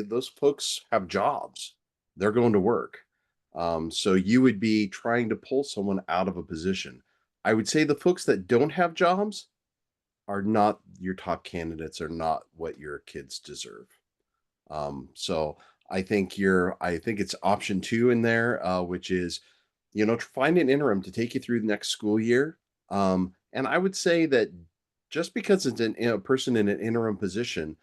those folks have jobs. They're going to work. So you would be trying to pull someone out of a position. I would say the folks that don't have jobs are not your top candidates, are not what your kids deserve. So I think it's option 2 in there, which is, to find an interim to take you through the next school year. And I would say that just because it's a person in an interim position,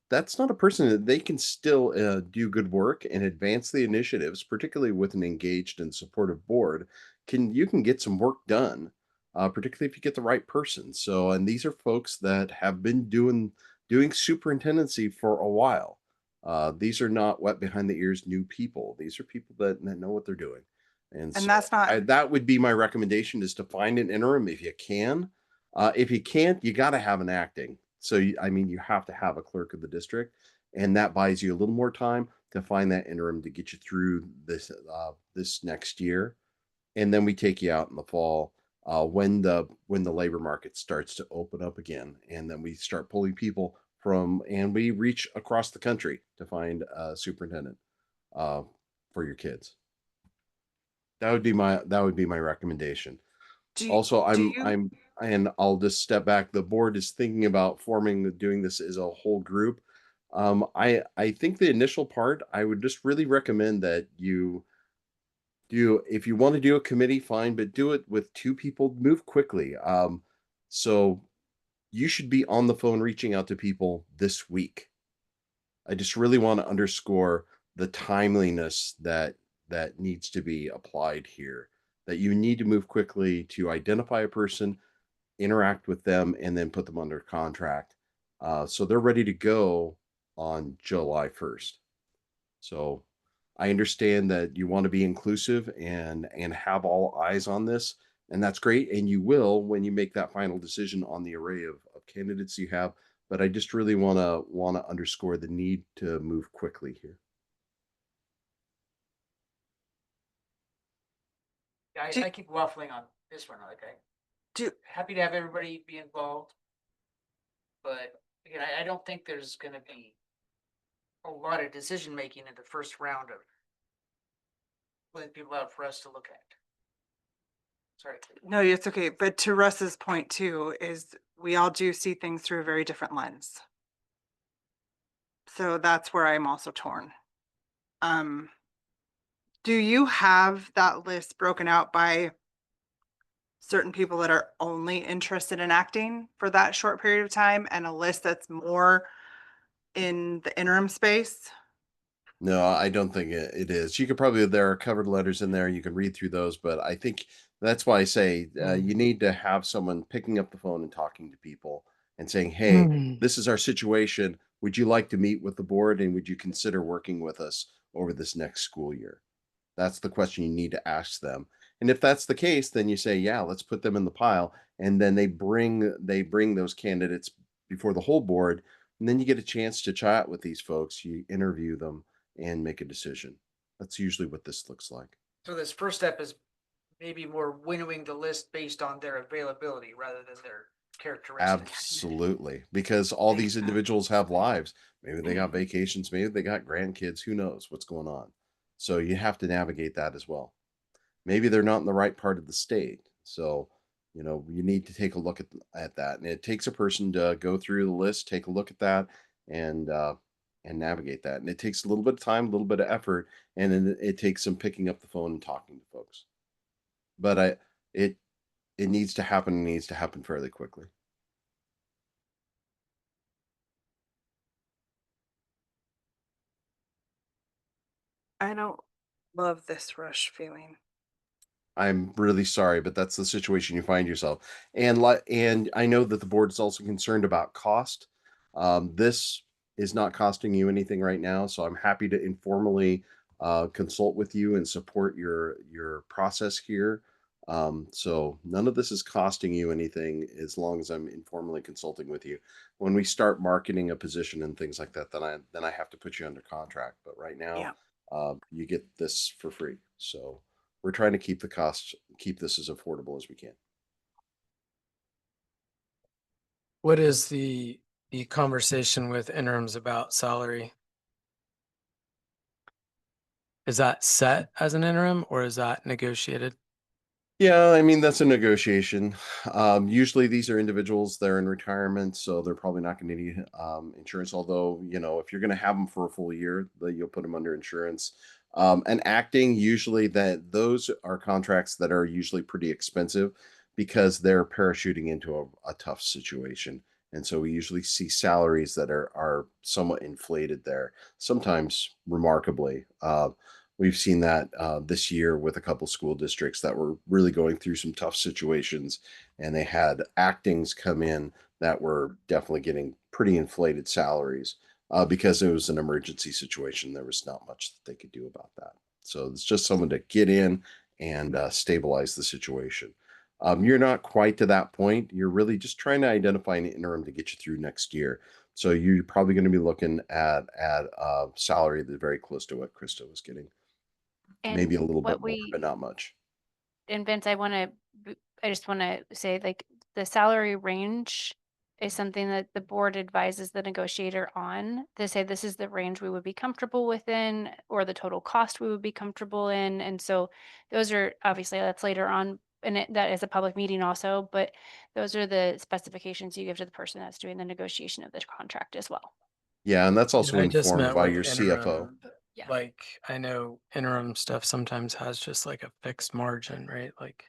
that's not a person that they can still do good work and advance the initiatives, particularly with an engaged and supportive board. You can get some work done, particularly if you get the right person. So, and these are folks that have been doing superintendency for a while. These are not wet behind the ears new people. These are people that know what they're doing. And so that's not. that would be my recommendation, is to find an interim if you can. If you can't, you got to have an acting. So, you have to have a clerk of the district, and that buys you a little more time to find that interim to get you through this next year. And then we take you out in the fall, when the labor market starts to open up again, and then we start pulling people and we reach across the country to find a superintendent for your kids. That would be my recommendation. Also, and I'll just step back. The board is thinking about doing this as a whole group. I think the initial part, I would just really recommend that you do, if you want to do a committee, fine, but do it with 2 people, move quickly. So you should be on the phone reaching out to people this week. I just really want to underscore the timeliness that needs to be applied here, that you need to move quickly to identify a person, interact with them, and then put them under contract. So they're ready to go on July 1st. So I understand that you want to be inclusive and have all eyes on this, and that's great. And you will when you make that final decision on the array of candidates you have. But I just really want to underscore the need to move quickly here. I keep waffling on this one, okay? Happy to have everybody be involved. But again, I don't think there's gonna be a lot of decision-making in the first round of putting people out for us to look at. Sorry. No, it's okay. But to Russ's point too, is we all do see things through a very different lens. So that's where I'm also torn. Do you have that list broken out by certain people that are only interested in acting for that short period of time and a list that's more in the interim space? No, I don't think it is. You could probably, there are covered letters in there. You can read through those, but I think that's why I say you need to have someone picking up the phone and talking to people and saying, hey, this is our situation. Would you like to meet with the board and would you consider working with us over this next school year? That's the question you need to ask them. And if that's the case, then you say, yeah, let's put them in the pile. And then they bring those candidates before the whole board. And then you get a chance to chat with these folks. You interview them and make a decision. That's usually what this looks like. So this first step is maybe more winnowing the list based on their availability rather than their characteristics. Absolutely. Because all these individuals have lives. Maybe they got vacations, maybe they got grandkids, who knows what's going on. So you have to navigate that as well. Maybe they're not in the right part of the state. So, you need to take a look at that. And it takes a person to go through the list, take a look at that and navigate that. And it takes a little bit of time, a little bit of effort, and then it takes some picking up the phone and talking to folks. But it needs to happen, and needs to happen fairly quickly. I don't love this rush feeling. I'm really sorry, but that's the situation you find yourself. And I know that the board is also concerned about cost. This is not costing you anything right now, so I'm happy to informally consult with you and support your process here. So none of this is costing you anything as long as I'm informally consulting with you. When we start marketing a position and things like that, then I have to put you under contract. But right now, Yeah. you get this for free. So we're trying to keep the costs, keep this as affordable as we can. What is the conversation with interims about salary? Is that set as an interim or is that negotiated? Yeah, I mean, that's a negotiation. Usually these are individuals, they're in retirement, so they're probably not going to need insurance. Although, if you're going to have them for a full year, you'll put them under insurance. And acting, usually those are contracts that are usually pretty expensive because they're parachuting into a tough situation. And so we usually see salaries that are somewhat inflated there, sometimes remarkably. We've seen that this year with a couple school districts that were really going through some tough situations, and they had actings come in that were definitely getting pretty inflated salaries because it was an emergency situation. There was not much that they could do about that. So it's just someone to get in and stabilize the situation. You're not quite to that point. You're really just trying to identify an interim to get you through next year. So you're probably going to be looking at a salary that's very close to what Krista was getting. And Maybe a little what bit more, but not much. And Vince, I just want to say, like, the salary range is something that the board advises the negotiator on, to say this is the range we would be comfortable within, or the total cost we would be comfortable in. And so those are, obviously, that's later on, and that is a public meeting also, but those are the specifications you give to the person that's doing the negotiation of the contract as well. Yeah, and that's also I just informed meant by with your CFO. interim, Yeah. like I know interim stuff sometimes has just like a fixed margin, right? Like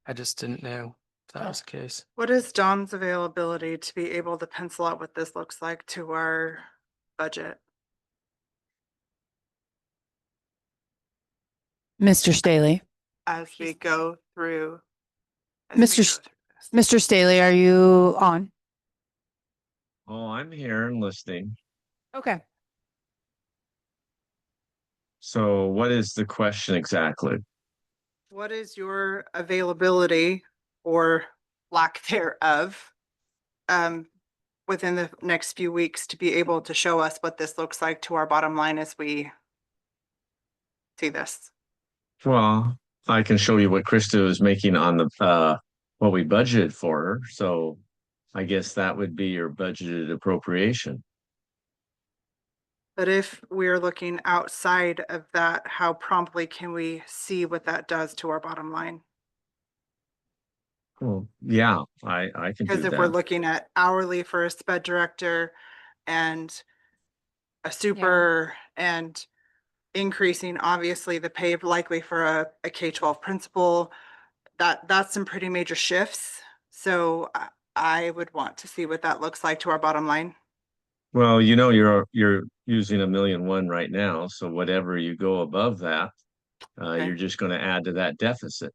I just didn't know if that was the case. What is Don's availability to be able to pencil out what this looks like to our budget? Mr. Staley. As we go through. Mr. Staley, are you on? Oh, I'm here and listening. Okay. So what is the question exactly? What is your availability or lack thereof within the next few weeks to be able to show us what this looks like to our bottom line as we see this? Well, I can show you what Krista is making on the what we budgeted for her. So I guess that would be your budgeted appropriation. But if we're looking outside of that, how promptly can we see what that does to our bottom line? Well, yeah, I can Because do if we're that. looking at hourly for a sped director and a super and increasing, obviously, the pay likely for a K-12 principal, that's some pretty major shifts. So I would want to see what that looks like to our bottom line. Well, you know, you're using 1,000,001 right now, so whatever you go above that, Okay. you're just gonna add to that deficit.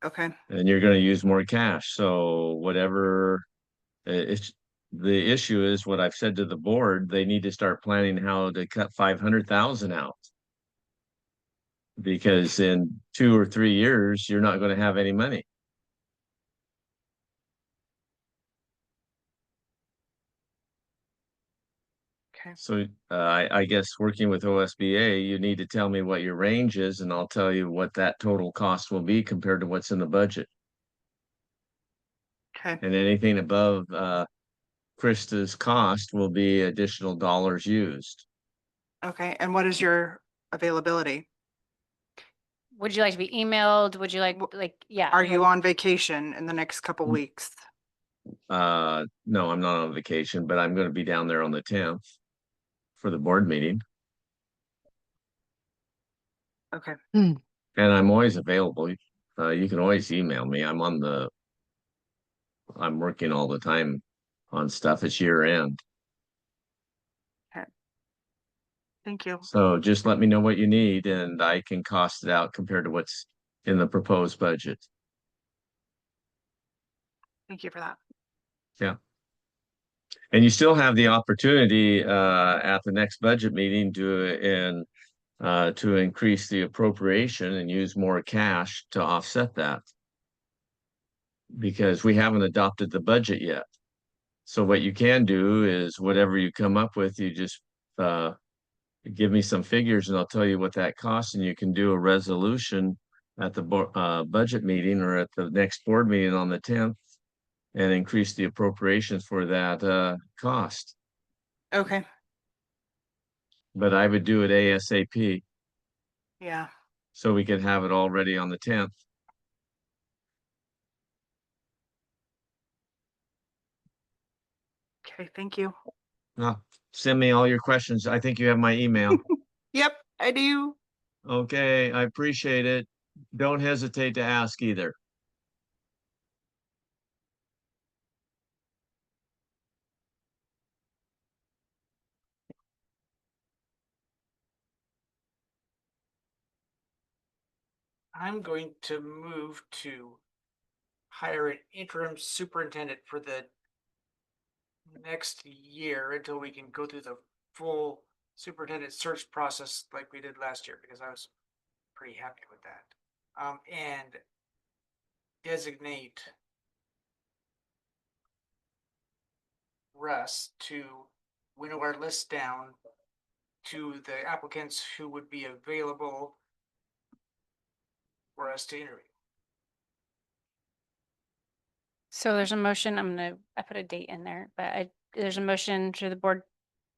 Okay, And you're gonna use more cash, so whatever, it's, the issue is what I've said to the board, they need to start planning how to cut 500,000 out. Because in 2 or 3 years, you're not gonna have any money. okay, So I guess working with OSBA, you need to tell me what your range is and I'll tell you what that total cost will be compared to what's in the budget. okay, And anything above Krista's cost will be additional dollars used. okay. And what is your availability? Would you like to be emailed? Would you like, yeah. Are you like- on vacation in the next couple Mm. weeks? No, I'm not on vacation, but I'm gonna be down there on the 10th for the board meeting. Okay, And I'm always available. You can always email me. I'm working all the time on stuff. It's year end. thank you. So just let me know what you need and I can cost it out compared to what's in the proposed budget. Thank you for that. Yeah. And you still have the opportunity at the next budget meeting to increase the appropriation and use more cash to offset that. Because we haven't adopted the budget yet. So what you can do is whatever you come up with, you just give me some figures and I'll tell you what that costs, and you can do a resolution at the budget meeting or at the next board meeting on the 10th and increase the appropriations for that cost. Okay, But I would do it ASAP yeah, so we could have it all ready on the 10th. okay, thank you. Send me all your questions. I think you have my email. Yep, I do. Okay, I appreciate it. Don't hesitate to ask either. I'm going to move to hire an interim superintendent for the next year until we can go through the full superintendent search process like we did last year, because I was pretty happy with that. And designate Russ to winnow our list down to the applicants who would be available for us to interview. So there's a motion, I put a date in there, but there's a motion to the board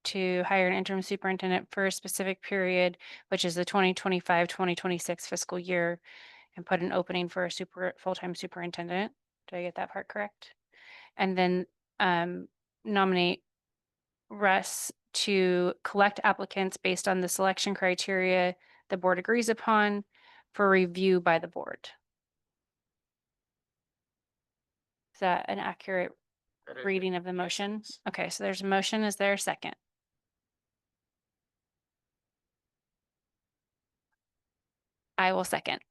to hire an interim superintendent for a specific period, which is the 2025-2026 fiscal year, and put an opening for a full-time superintendent. Did I get that part correct? And then nominate Russ to collect applicants based on the selection criteria the board agrees upon for review by the board. Is that an accurate reading of the motion? Okay, so there's a motion. Is there a second? I will second.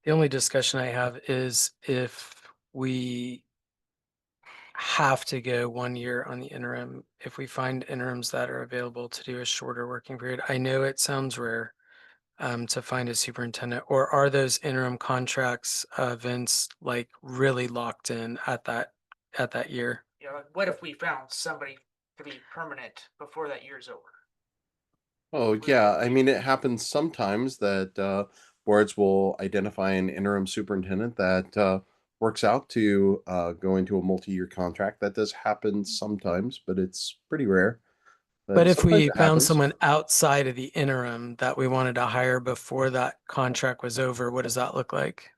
The only discussion I have is if we have to go 1 year on the interim, if we find interims that are available to do a shorter working period. I know it sounds rare to find a superintendent, or are those interim contracts, Vince, like really locked in at that year? You know, what if we found somebody to be permanent before that year's over? Oh, yeah. I mean, it happens sometimes that boards will identify an interim superintendent that works out to go into a multi-year contract. That does happen sometimes, but it's pretty rare. But if sometimes we it found happens. someone outside of the interim that we wanted to hire before that contract was over, what does that look like?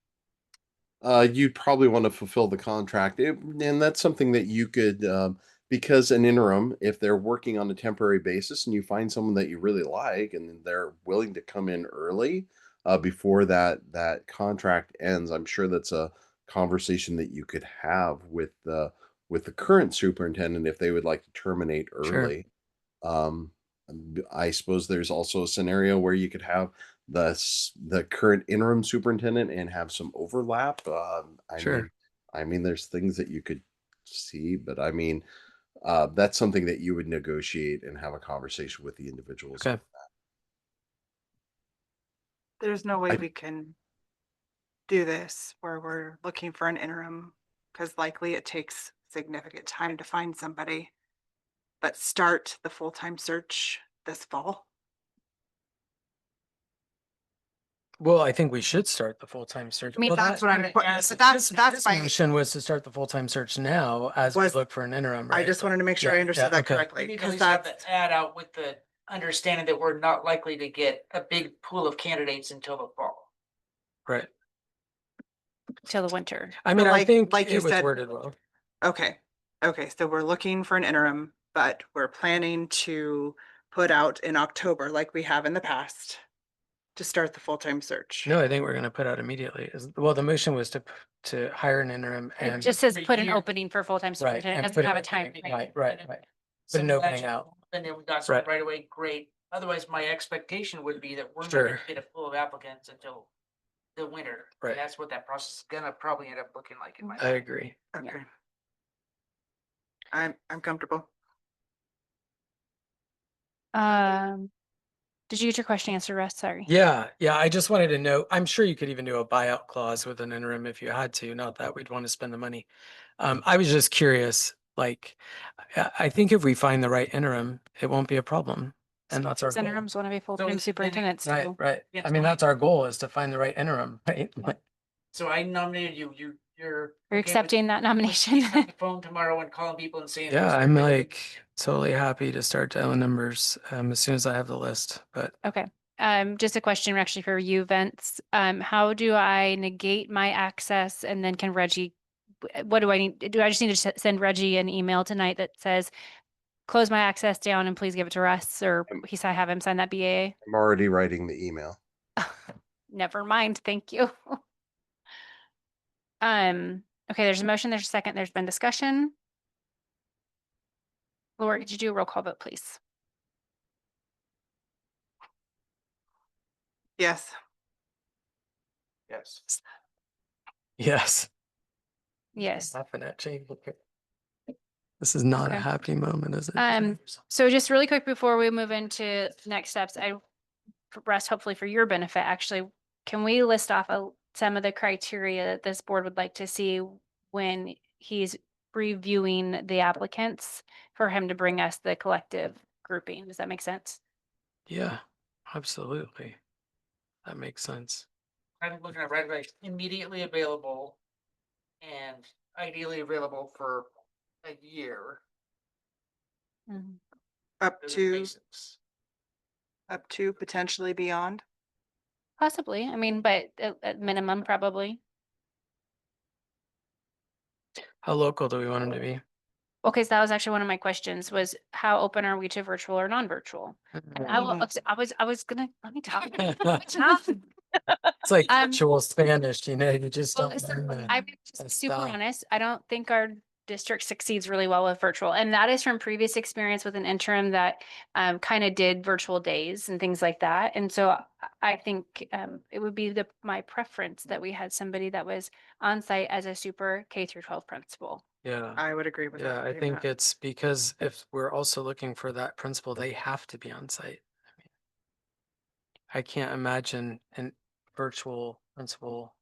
You'd probably want to fulfill the contract, and that's something that you could, because an interim, if they're working on a temporary basis, and you find someone that you really like, and they're willing to come in early, before that contract ends, I'm sure that's a conversation that you could have with the current superintendent if they would like to terminate Sure. early. Um, I suppose there's also a scenario where you could have the current interim superintendent and have some overlap. Sure. I mean, there's things that you could see, but I mean, that's something that you would negotiate and have a conversation with the individuals. Okay. There's no way I- we can do this where we're looking for an interim, because likely it takes significant time to find somebody. But start the full-time search this fall. Well, I think we should start the full-time search. I mean, Well, That's what I'm, gonna but ask- that's his my, motion was to start the full-time search now as we Was- look for an interim, I right? just wanted to make sure I Yeah, understood yeah, that okay. correctly, We need to at because least have that's, the ad out with the understanding that we're not likely to get a big pool of candidates until the fall. Right. Till the winter. I mean, I like- think like you it was said- worded well. okay. Okay, so we're looking for an interim, but we're planning to put out in October, like we have in the past, to start the full-time search. No, I think we're gonna put out immediately. Well, the motion was to hire an interim It and. just says for put an year- opening for full-time Right, superintendent. and It put doesn't have it- a time. Right, right, right. Put an Simple opening action, out. And then we got some Right. right away, great. Otherwise, my expectation would be that we're not Sure. gonna get a pool of applicants until the winter. And Right. that's what that process is gonna probably end up looking like in my. I agree. Okay. I'm comfortable. Did you get your question answered, Russ? Sorry. Yeah, yeah, I just wanted to know, I'm sure you could even do a buyout clause with an interim if you had to, not that we'd want to spend the money. I was just curious, like, I think if we find the right interim, it won't be a problem. And that's our goal. Interims want to be full-time then- superintendents Right, too. right. Yeah, I mean, so- that's our goal is to find the right interim, right? Like, So I nominated you, you're. You're okay with accepting that with nomination. picking up the phone tomorrow and calling people and saying. Yeah, "Listen, I'm we're gonna- like totally happy to start dialing numbers as soon as I have the list, but Okay. Just a question actually for you, Vince. How do I negate my access and then can Reggie, what do I need? Do I just need to send Reggie an email tonight that says, close my access down and please give it to Russ, or I have him sign that BAA? I'm already writing the email. Never mind. Thank you. Okay, there's a motion, there's a second, there's been discussion. Laura, could you do a roll call vote, please? Yes. Yes. yes. Yes. Laughing at Jane. This is not a Okay. happy moment, is it? So just really quick before we move into next steps, Russ, hopefully for your benefit, actually, can we list off some of the criteria that this board would like to see when he's reviewing the applicants for him to bring us the collective grouping? Does that make sense? Yeah, absolutely. That makes sense. I'm looking at right away, immediately available. And ideally available for a year. Up Those are to, basics. up to potentially beyond. Possibly. I mean, but at minimum, probably. How local do we want him to be? Okay, so that was actually one of my questions was how open are we to virtual or non-virtual? And I was gonna, let me talk. Let me talk. It's like Um, virtual Spanish, you know, you just Well, don't. listen, learn I'm the just super style. honest. I don't think our district succeeds really well with virtual. And that is from previous experience with an interim that kind of did virtual days and things like that. And so I think it would be my preference that we had somebody that was on site as a super K through 12 principal. Yeah, I would agree with that. yeah, I pretty think much. it's because if we're also looking for that principal, they have to be on site. I can't imagine an virtual principal.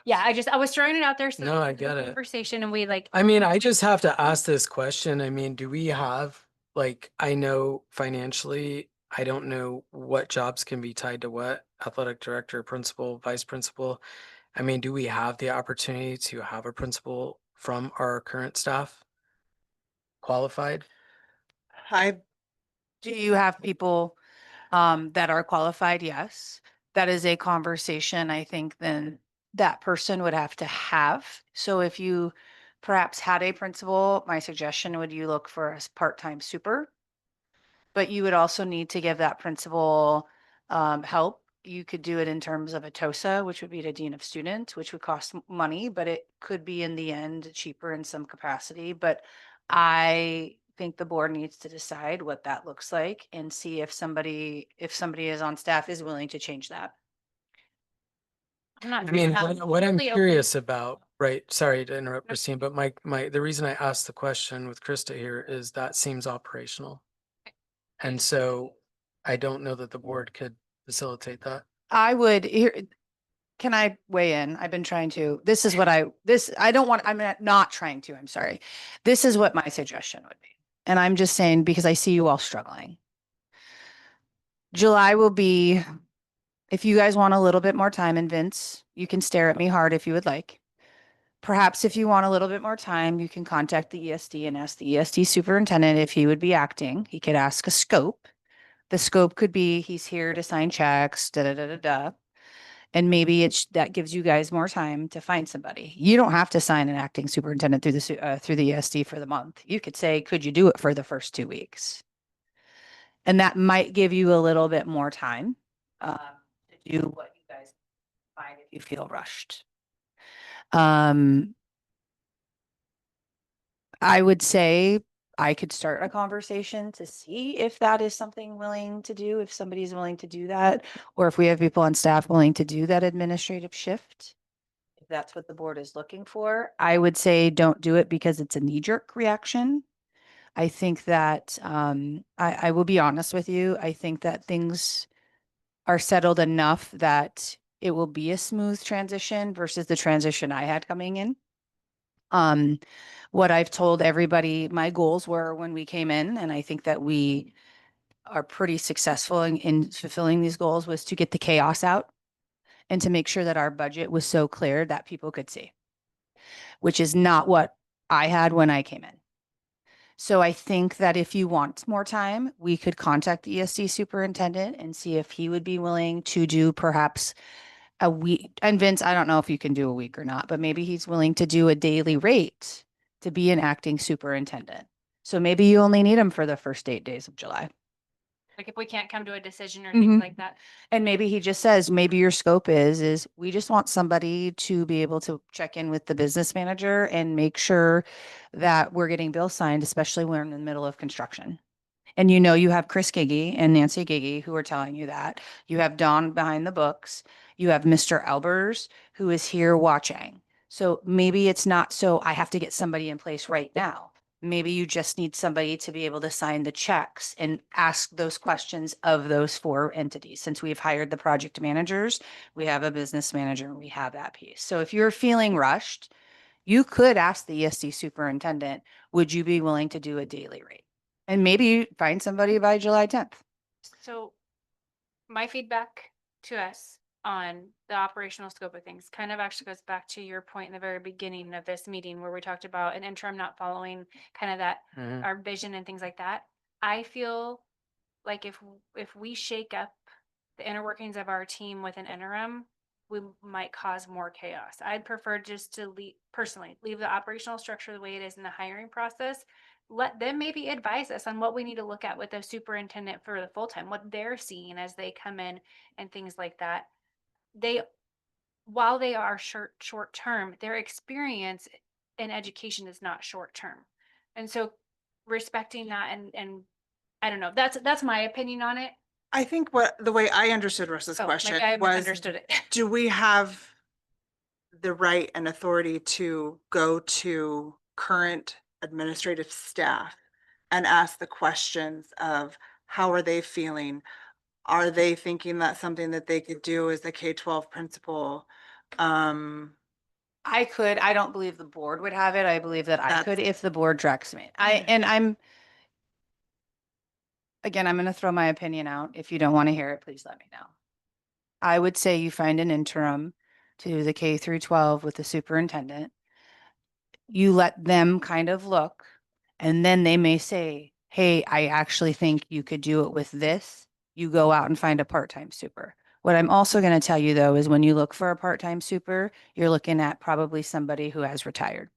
Yeah, I was throwing it out there. So No, I we could have get a it. Conversation and we like, I mean, I just have to ask this question. I mean, do we have, like, I know financially, I don't know what jobs can be tied to what, athletic director, principal, vice principal. I mean, do we have the opportunity to have a principal from our current staff qualified? I Do you have people that are qualified? Yes. That is a conversation I think then that person would have to have. So if you perhaps had a principal, my suggestion would you look for a part-time super. But you would also need to give that principal help. You could do it in terms of a TOSA, which would be the dean of students, which would cost money, but it could be in the end cheaper in some capacity. But I think the board needs to decide what that looks like and see if somebody is on staff is willing to change that. I'm not. I mean, I'm what I'm totally open. curious about, right, sorry to interrupt, No. Christine, but the reason I asked the question with Krista here is that seems operational. And so I don't know that the board could facilitate that. I would here. Can I weigh in? I've been trying to, this is what I don't want, I'm not trying to, I'm sorry. This is what my suggestion would be. And I'm just saying, because I see you all struggling. July will be, if you guys want a little bit more time, and Vince, you can stare at me hard if you would like. Perhaps if you want a little bit more time, you can contact the ESD and ask the ESD superintendent if he would be acting. He could ask a scope. The scope could be, he's here to sign checks, da, da, da, da, da. And maybe that gives you guys more time to find somebody. You don't have to sign an acting superintendent through the ESD for the month. You could say, could you do it for the first 2 weeks? And that might give you a little bit more time to do what you guys find if you feel rushed. I would say I could start a conversation to see if that is something willing to do, if somebody's willing to do that, or if we have people on staff willing to do that administrative shift. If that's what the board is looking for, I would say don't do it because it's a knee-jerk reaction. I think that I will be honest with you. I think that things are settled enough that it will be a smooth transition versus the transition I had coming in. What I've told everybody, my goals were when we came in, and I think that we are pretty successful in fulfilling these goals, was to get the chaos out and to make sure that our budget was so clear that people could see, which is not what I had when I came in. So I think that if you want more time, we could contact the ESD superintendent and see if he would be willing to do perhaps a week. And Vince, I don't know if you can do a week or not, but maybe he's willing to do a daily rate to be an acting superintendent. So maybe you only need him for the first 8 days of July. Like if we can't come to a decision or Mhm. things like that. And maybe he just says, maybe your scope is we just want somebody to be able to check in with the business manager and make sure that we're getting bills signed, especially when we're in the middle of construction. And you know, you have Chris Giggy and Nancy Giggy who are telling you that. You have Dawn behind the books. You have Mr. Albers who is here watching. So maybe it's not so I have to get somebody in place right now. Maybe you just need somebody to be able to sign the checks and ask those questions of those 4 entities. Since we've hired the project managers, we have a business manager, and we have that piece. So if you're feeling rushed, you could ask the ESD superintendent, would you be willing to do a daily rate? And maybe you find somebody by July 10th. So my feedback to us on the operational scope of things kind of actually goes back to your point in the very beginning of this meeting where we talked about an interim not following kind of that Mhm. our vision and things like that. I feel like if we shake up the inner workings of our team with an interim, we might cause more chaos. I'd prefer just to leave the operational structure the way it is in the hiring process. Let them maybe advise us on what we need to look at with the superintendent for the full time, what they're seeing as they come in and things like that. While they are short term, their experience in education is not short term. And so respecting that and I don't know, that's my opinion on it. I think the way I understood Russ's Oh, question maybe I was, misunderstood it. do we have the right and authority to go to current administrative staff and ask the questions of how are they feeling? Are they thinking that's something that they could do as a K-12 principal? I don't believe the board would have it. I believe that I could That's- if the board directs me. Again, I'm going to throw my opinion out. If you don't want to hear it, please let me know. I would say you find an interim to the K through 12 with the superintendent. You let them kind of look, and then they may say, hey, I actually think you could do it with this, you go out and find a part-time super. What I'm also going to tell you though, is when you look for a part-time super, you're looking at probably somebody who has retired.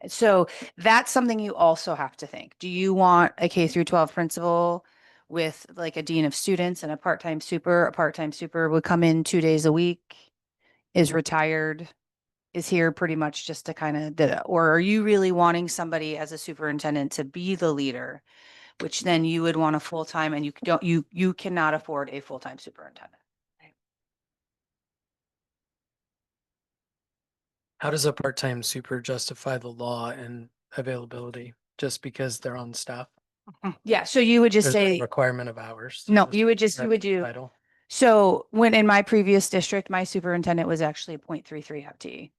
So that's something you also have to think. Do you want a K through 12 principal with like a dean of students and a part-time super? A part-time super would come in 2 days a week, is retired, is here pretty much just to kind of, or are you really wanting somebody as a superintendent to be the leader? Which then you would want a full-time, and you cannot afford a full-time superintendent. How does a part-time super justify the law and availability just because they're on staff? Yeah, so you would just There's no say, requirement of hours. no, you would do. Title. So when in my previous district, my superintendent was actually a 0.33 FTE.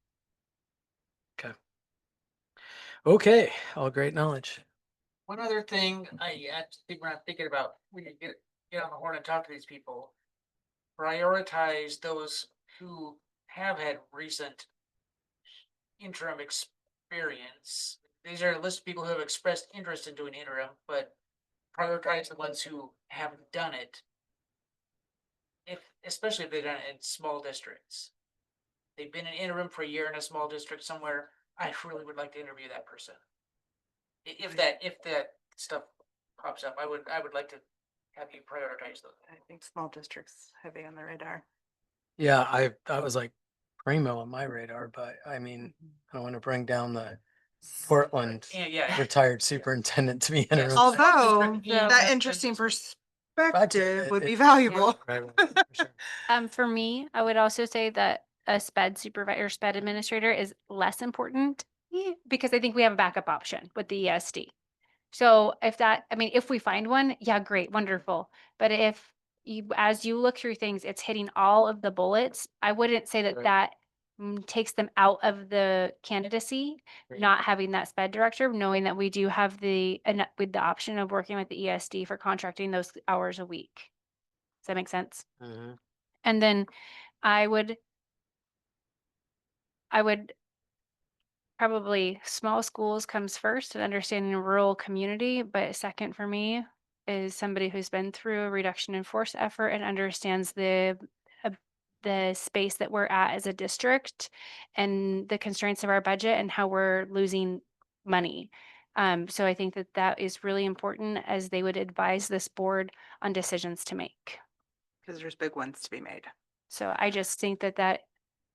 Okay, all great knowledge. One other thing I think when I'm thinking about, we can get on the horn and talk to these people. Prioritize those who have had recent interim experience. These are a list of people who have expressed interest in doing interim, but prioritize the ones who haven't done it. Especially if they've done it in small districts. They've been in interim for a year in a small district somewhere. I really would like to interview that person. If that stuff pops up, I would like to have you prioritize those. I think small districts heavy on the radar. Yeah, I was like primo on my radar, but I mean, I don't want to bring down the Portland Yeah. retired superintendent to be interim. Although Yeah. that interesting perspective would be it- valuable. Right, right, for sure. For me, I would also say that a sped supervisor, sped administrator is less important because I think we have a backup option with the ESD. So if we find one, yeah, great, wonderful. But if as you look through things, it's hitting all of the bullets, I wouldn't say that Right. that takes them out of the candidacy, Right. not having that sped director, knowing that we do have with the option of working with the ESD for contracting those hours a week. Does that make sense? Mhm. And then I would probably small schools comes first and understanding a rural community, but second for me is somebody who's been through a reduction in force effort and understands uh, the space that we're at as a district and the constraints of our budget and how we're losing money. So I think that that is really important as they would advise this board on decisions to make. Because there's big ones to be made. So I just think that that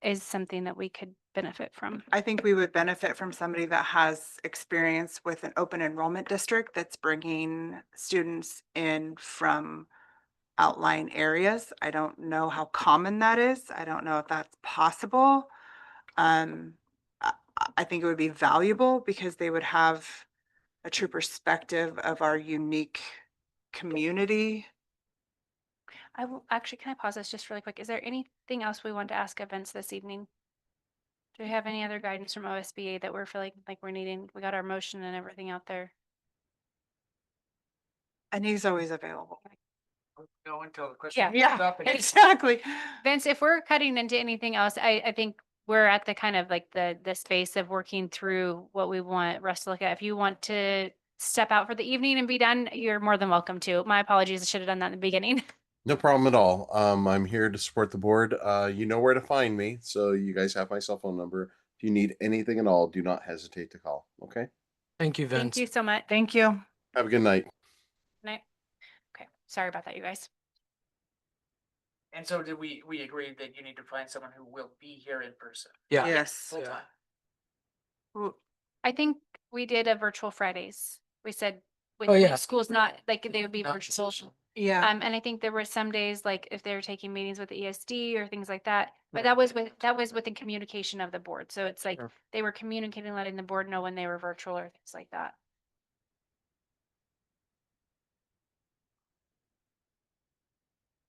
is something that we could benefit from. I think we would benefit from somebody that has experience with an open enrollment district that's bringing students in from outlying areas. I don't know how common that is. I don't know if that's possible. I I think it would be valuable because they would have a true perspective of our unique community. I will actually, can I pause this just really quick? Is there anything else we want to ask events this evening? Do we have any other guidance from OSBA that we're feeling like we're needing? We got our motion and everything out there. And he's always available. Go until the question. Yeah. comes up and- Exactly. Vince, if we're cutting into anything else, I think we're at the kind of like the space of working through what we want Russ to look at. If you want to step out for the evening and be done, you're more than welcome to. My apologies, I should have done that in the beginning. No problem at all. I'm here to support the board. You know where to find me, so you guys have my cell phone number. If you need anything at all, do not hesitate to call. Okay. Thank you, Vince. Thank you so much. Thank you. Have a good night. Night. Okay, sorry about that, you guys. And so did we agreed that you need to find someone who will be here in person. Yeah. Yes. Full Yeah. time. Ooh, I think we did a virtual Fridays. We said when Oh, the yeah. school's not, like, they would be Not virtual. yeah. And I think there were some days, like if they were taking meetings with the ESD or things like that, but that was within communication of the board. So it's like Sure. they were communicating, letting the board know when they were virtual or things like that.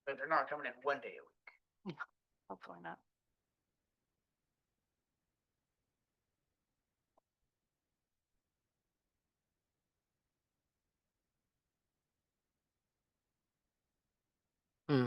But they're not coming in one day a week. Hopefully not. Hmm.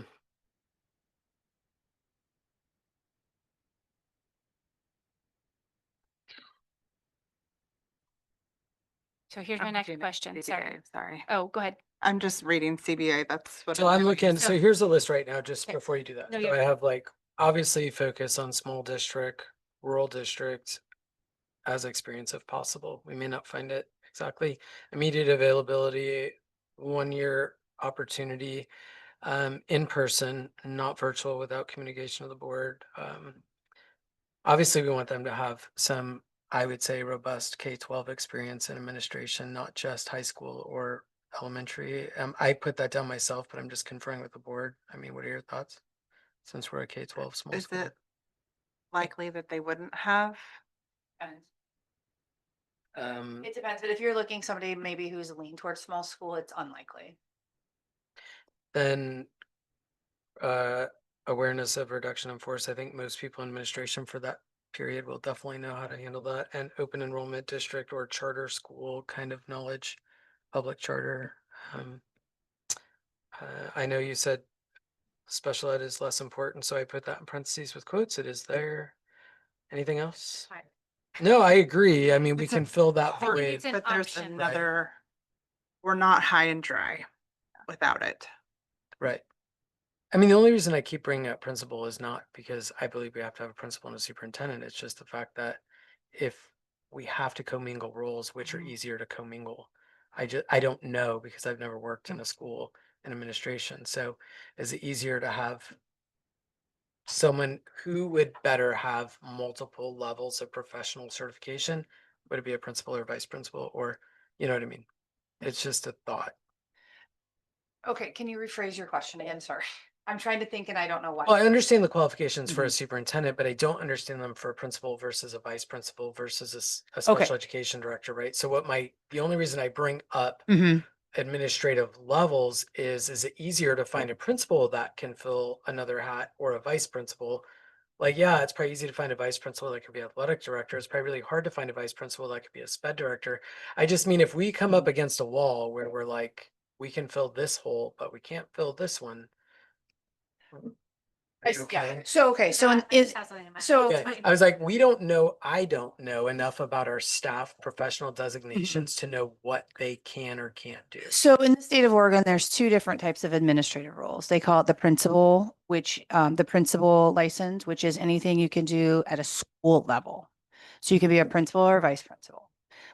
So here's my I'm next looking at question, sorry. CBA, Sorry, Oh, go ahead. I'm just reading CBA, that's what. So I'm looking, so So- here's the list right now, just Okay. before you do that. No, So you're I have like, obviously focus on small district, rural district as experience if possible. We may not find it exactly. Immediate availability, 1 year opportunity, in person, not virtual without communication of the board. Obviously we want them to have some, I would say, robust K-12 experience in administration, not just high school or elementary. I put that down myself, but I'm just conferring with the board. I mean, what are your thoughts? Since we're a K-12 small Is school. it likely that they wouldn't have? It depends, but if you're looking somebody maybe who's leaned towards small school, it's unlikely. Then awareness of reduction in force. I think most people in administration for that period will definitely know how to handle that. And open enrollment district or charter school kind of knowledge, public charter. I know you said special ed is less important, so I put that in parentheses with quotes. It is there. Anything else? No, I agree. I mean, we It's a can fill that part, void. it's an But there's option. another, we're not high and dry without it. Right. I mean, the only reason I keep bringing up principal is not because I believe we have to have a principal and a superintendent. It's just the fact that if we have to commingle roles, which are easier to commingle, I don't know because I've never worked in a school in administration. So is it easier to have someone who would better have multiple levels of professional certification? Would it be a principal or vice principal, or, you know what I mean? It's just a thought. Okay, can you rephrase your question again? Sorry. I'm trying to think and I don't know why. Well, I understand the qualifications for a Mhm. superintendent, but I don't understand them for a principal versus a vice principal versus a Okay. special education director, right? So the only reason I bring up Mhm. administrative levels is it easier to find a principal that can fill another hat or a vice principal? Like, yeah, it's probably easy to find a vice principal that could be athletic director. It's probably really hard to find a vice principal that could be a sped director. I just mean, if we come up against a wall where we're like, we can fill this hole, but we can't fill this one. Are you okay? So, okay, so Yeah, I is, just have something in mind. so Yeah, I was like, I don't know enough about our staff professional designations to know what they can or can't do. So in the state of Oregon, there's two different types of administrative roles. They call it the principal, which the principal license, which is anything you can do at a school level. So you can be a principal or a vice principal.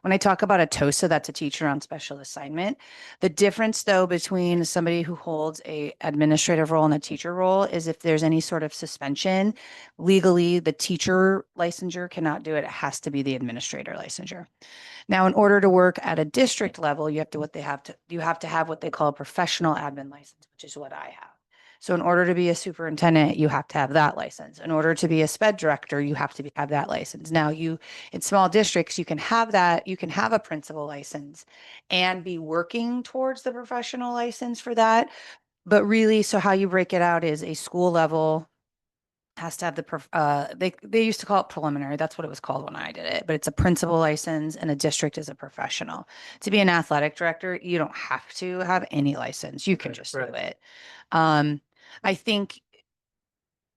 When I talk about a TOSA, that's a teacher on special assignment. The difference though between somebody who holds a administrative role and a teacher role is if there's any sort of suspension, legally, the teacher licensure cannot do it. It has to be the administrator licensure. Now, in order to work at a district level, you have to have what they call a professional admin license, which is what I have. So in order to be a superintendent, you have to have that license. In order to be a sped director, you have to have that license. Now in small districts, you can have that, you can have a principal license and be working towards the professional license for that. But really, so how you break it out is a school level has to have they used to call it preliminary. That's what it was called when I did it, but it's a principal license and a district is a professional. To be an athletic director, you don't have to have any license. You can just do Right. it. I think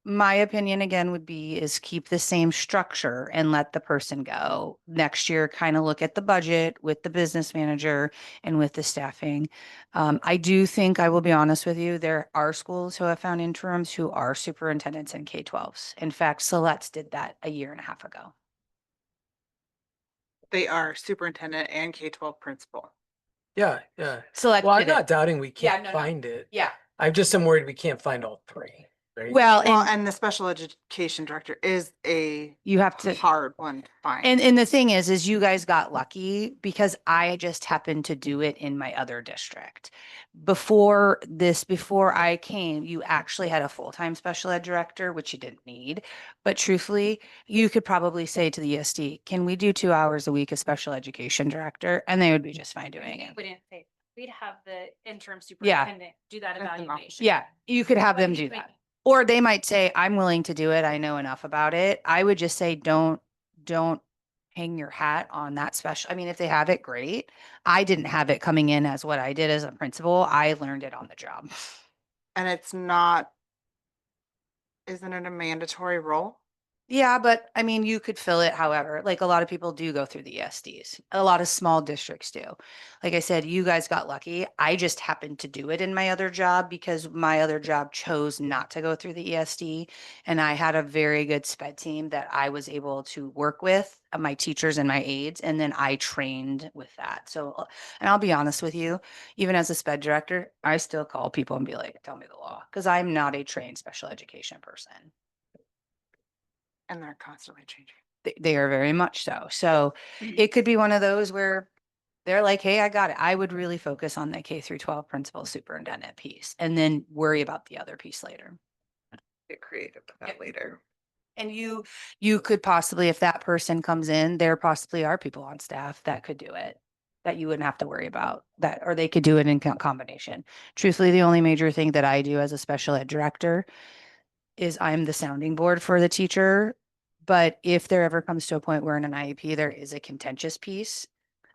my opinion again would be is keep the same structure and let the person go. Next year, kind of look at the budget with the business manager and with the staffing. I do think, I will be honest with you, there are schools who have found interims who are superintendents in K-12s. In fact, Siletz did that a year and a half ago. They are superintendent and K-12 principal. Yeah, yeah. Siletz Well, I'm did it. not doubting we Yeah, can't no. find it. Yeah. I'm just am worried we can't find all three. Right? Well, Well, and and the special education director is a you have to. hard one to find. And the thing is you guys got lucky because I just happened to do it in my other district. Before I came, you actually had a full-time special ed director, which you didn't need. But truthfully, you could probably say to the ESD, can we do 2 hours a week of special education director? And they would be just fine doing it. Wouldn't say, we'd have the interim Yeah. superintendent do that That's enough. evaluation. Yeah, you could have But them you do could- that. Or they might say, I'm willing to do it. I know enough about it. I would just say, don't hang your hat on that special. I mean, if they have it, great. I didn't have it coming in as what I did as a principal. I learned it on the job. And it's not, isn't it a mandatory role? Yeah, but I mean, you could fill it however, like a lot of people do go through the ESDs. A lot of small districts do. Like I said, you guys got lucky. I just happened to do it in my other job because my other job chose not to go through the ESD. And I had a very good sped team that I was able to work with, my teachers and my aides, and then I trained with that. So, and I'll be honest with you, even as a sped director, I still call people and be like, tell me the law, because I'm not a trained special education person. And they're constantly changing. They are very much so. So it could be one of those where they're like, hey, I got it. I would really focus on the K through 12 principal superintendent piece and then worry about the other piece later. Get creative with that later. And you could possibly, if that person comes in, there possibly are people on staff that could do it, that you wouldn't have to worry about that, or they could do it in combination. Truthfully, the only major thing that I do as a special ed director is I'm the sounding board for the teacher. But if there ever comes to a point where in an IEP there is a contentious piece,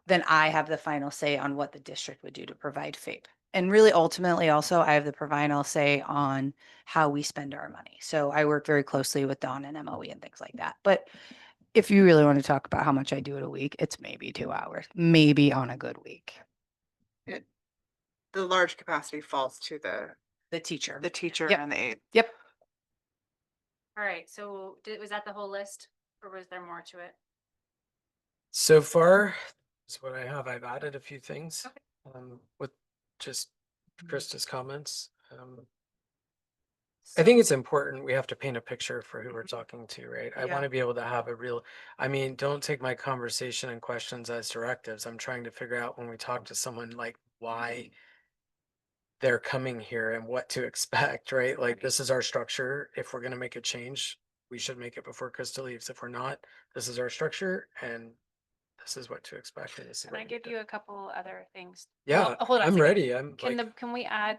then I have the final say on what the district would do to provide FAPE. And really ultimately also I have the final say on how we spend our money. So I work very closely with Dawn and MOE and things like that. But if you really want to talk about how much I do it a week, it's maybe 2 hours, maybe on a good week. The large capacity falls to The teacher. the teacher Yep. and the aide. Yep. All right, so was that the whole list or was there more to it? So far, is what I have. I've added a few things, with just Krista's comments. I think it's important. We have to paint a picture for who we're talking to, right? I Yeah. want to be able to have a real, I mean, don't take my conversation and questions as directives. I'm trying to figure out when we talk to someone, like why they're coming here and what to expect, right? Like this is our structure. If we're going to make a change, we should make it before Krista leaves. If we're not, this is our structure and this is what to expect. And this is Can what I we give do. you a couple other things? Yeah, Well, hold on a I'm second. ready. I'm Can like,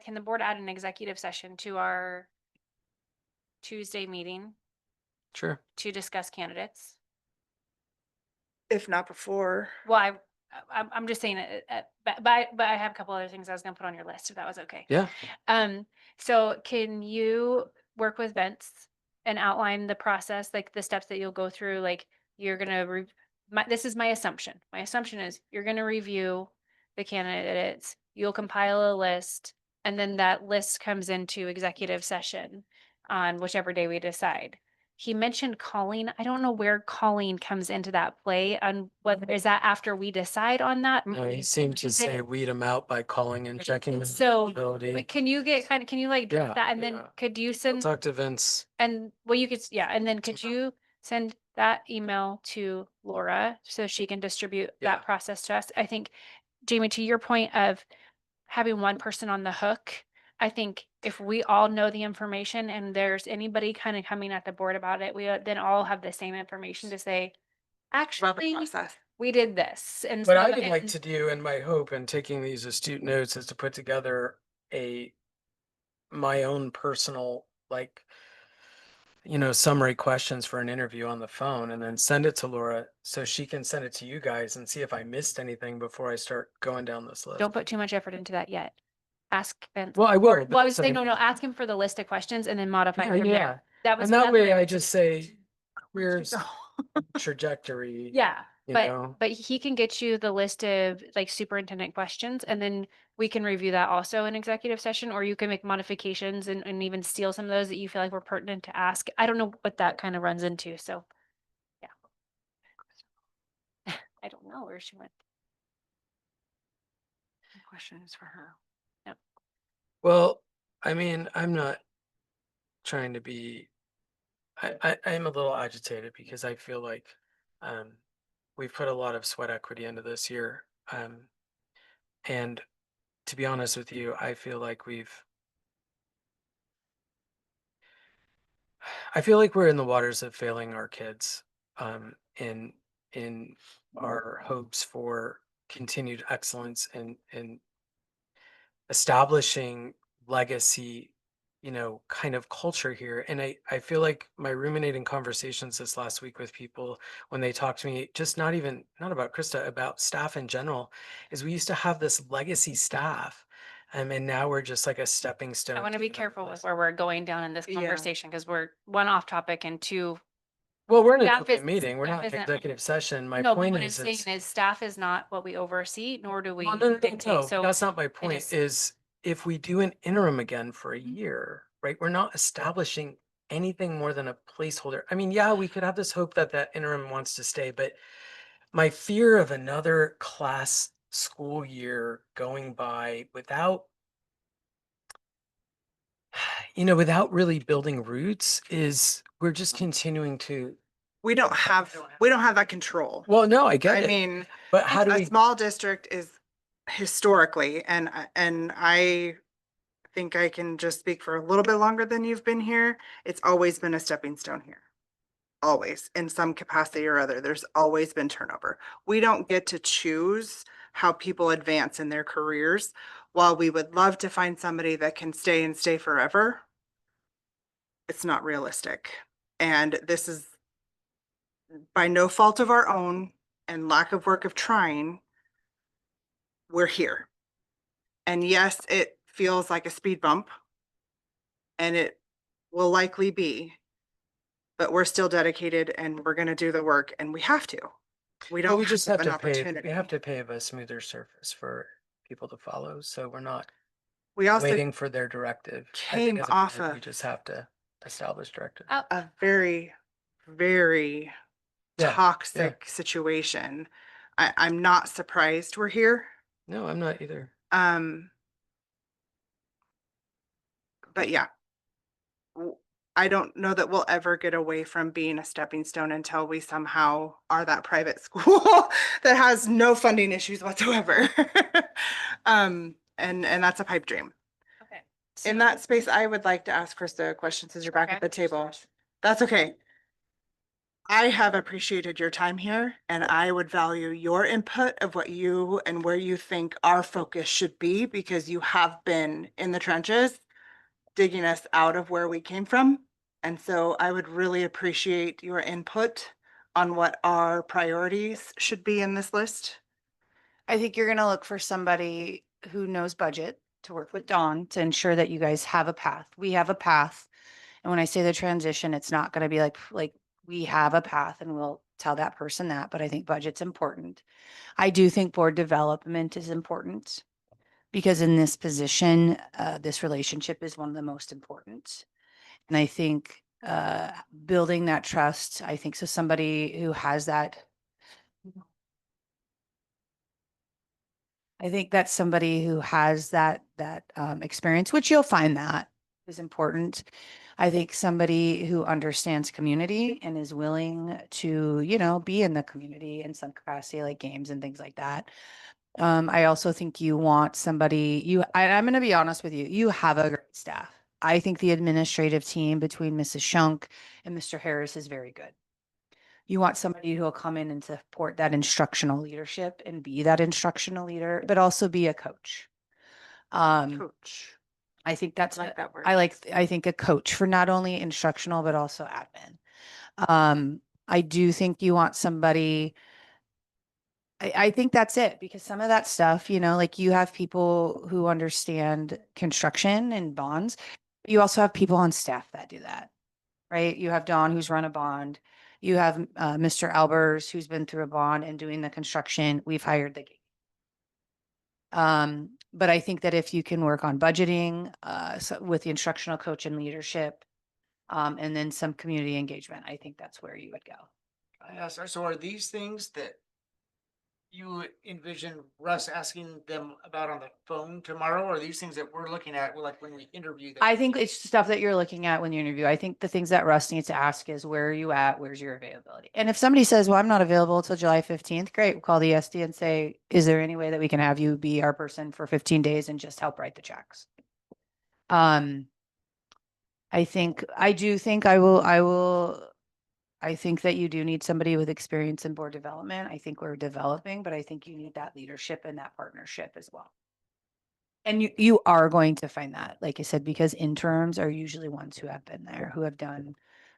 can the board add an executive session to our Tuesday meeting sure. to discuss candidates? If not before. Well, I'm just saying it, but I have a couple other things I was gonna put on your list if that was okay. Yeah. So can you work with Vince and outline the process, like the steps that you'll go through, like you're gonna this is my assumption. My assumption is you're gonna review the candidates, you'll compile a list, and then that list comes into executive session on whichever day we decide. He mentioned calling. I don't know where calling comes into that play and whether is that after we decide on that? No, he seemed to say weed them out by calling and checking the So ability. But can you get can you like Yeah, drop that and then yeah. could you I'll send talk to Vince. and well you could yeah and then could you send that email to Laura so she can distribute Yeah. that process to us? I think Jamie, to your point of having one person on the hook, I think if we all know the information and there's anybody kind of coming at the board about it, we then all have the same information to say, About the actually, process. we did this. And What so- I would like and- to do, and my hope in taking these astute notes, is to put together my own personal, like, summary questions for an interview on the phone and then send it to Laura so she can send it to you guys and see if I missed anything before I start going down this list. Don't put too much effort into that yet. Ask Vince. Well, I will. Well, I would so- say, no, ask him for the list of questions and then modify Yeah, from yeah. there. That was And that that's way what I just say, where's Oh, trajectory? Yeah, You but know? but he can get you the list of like superintendent questions and then we can review that also in executive session, or you can make modifications and even steal some of those that you feel like were pertinent to ask. I don't know what that kind of runs into, so. Yeah. I don't know where she went. Question is for her. Well, I mean, I'm not trying to be, I am a little agitated because I feel like we've put a lot of sweat equity into this year. And to be honest with you, I feel like we're in the waters of failing our kids in our hopes for continued excellence in establishing legacy, kind of culture here. And I feel like my ruminating conversations this last week with people when they talk to me, just not about Krista, about staff in general, is we used to have this legacy staff. And now we're just like a stepping stone. I want to be another careful with place. where we're going down in this Yeah. conversation because we're one off topic and two, Well, we're in an Staff open is- meeting. We're staff not in isn't- executive session. My No, but point what I'm is, saying is staff is not what we oversee, nor do we well, no, dictate. So that's not my point, is- is if we do an interim again for a year, right, we're not establishing anything more than a placeholder. I mean, yeah, we could have this hope that that interim wants to stay, but my fear of another class school year going by without, without really building roots is we're just continuing to, We don't have that control. well, no, I get I it. mean, But how do a we, small district is historically, and I think I can just speak for a little bit longer than you've been here. It's always been a stepping stone here. Always, in some capacity or other, there's always been turnover. We don't get to choose how people advance in their careers. While we would love to find somebody that can stay and stay forever, it's not realistic. And this is by no fault of our own and lack of work of trying, we're here. And yes, it feels like a speed bump, and it will likely be, but we're still dedicated and we're gonna do the work, and we have to. We well, don't we just have an to pave, opportunity. we have to pave a smoother surface for people to follow. So we're not We also waiting for their directive. I think came as a off board, of we just have to establish directive. a very, very Yeah, toxic situation. I'm not surprised we're here. No, I'm not either. But yeah. I don't know that we'll ever get away from being a stepping stone until we somehow are that private school that has no funding issues whatsoever. And that's a pipe dream. Okay. In that space, I would like to ask Krista a question since you're back at Okay. the table. That's okay. I have appreciated your time here, and I would value your input of what you and where you think our focus should be, because you have been in the trenches digging us out of where we came from. And so I would really appreciate your input on what our priorities should be in this list. I think you're gonna look for somebody who knows budget to work with Dawn to ensure that you guys have a path. We have a path. And when I say the transition, it's not gonna be like we have a path and we'll tell that person that, but I think budget's important. I do think board development is important because in this position, this relationship is one of the most important. And I think building that trust, I think so somebody who has that. I think that's somebody who has that experience, which you'll find that is important. I think somebody who understands community and is willing to, be in the community in some capacity, like games and things like that. I also think you want somebody, I'm going to be honest with you, you have a great staff. I think the administrative team between Mrs. Shunk and Mr. Harris is very good. You want somebody who will come in and support that instructional leadership and be that instructional leader, but also be a coach. Coach. I think that's, I like that word. I think a coach for not only instructional, but also admin. I do think you want somebody, I think that's it, because some of that stuff, like you have people who understand construction and bonds. You also have people on staff that do that, right? You have Dawn, who's run a bond. You have Mr. Albers, who's been through a bond and doing the construction. We've hired the. But I think that if you can work on budgeting, with the instructional coach and leadership, and then some community engagement, I think that's where you would go. Yes, so are these things that you envision Russ asking them about on the phone tomorrow, or are these things that we're looking at, like when we interview them? I think it's stuff that you're looking at when you interview. I think the things that Russ needs to ask is, where are you at? Where's your availability? And if somebody says, well, I'm not available until July 15th, great. We'll call the SD and say, is there any way that we can have you be our person for 15 days and just help write the checks? I think that you do need somebody with experience in board development. I think we're developing, but I think you need that leadership and that partnership as well. And you are going to find that, like I said, because interims are usually ones who have been there,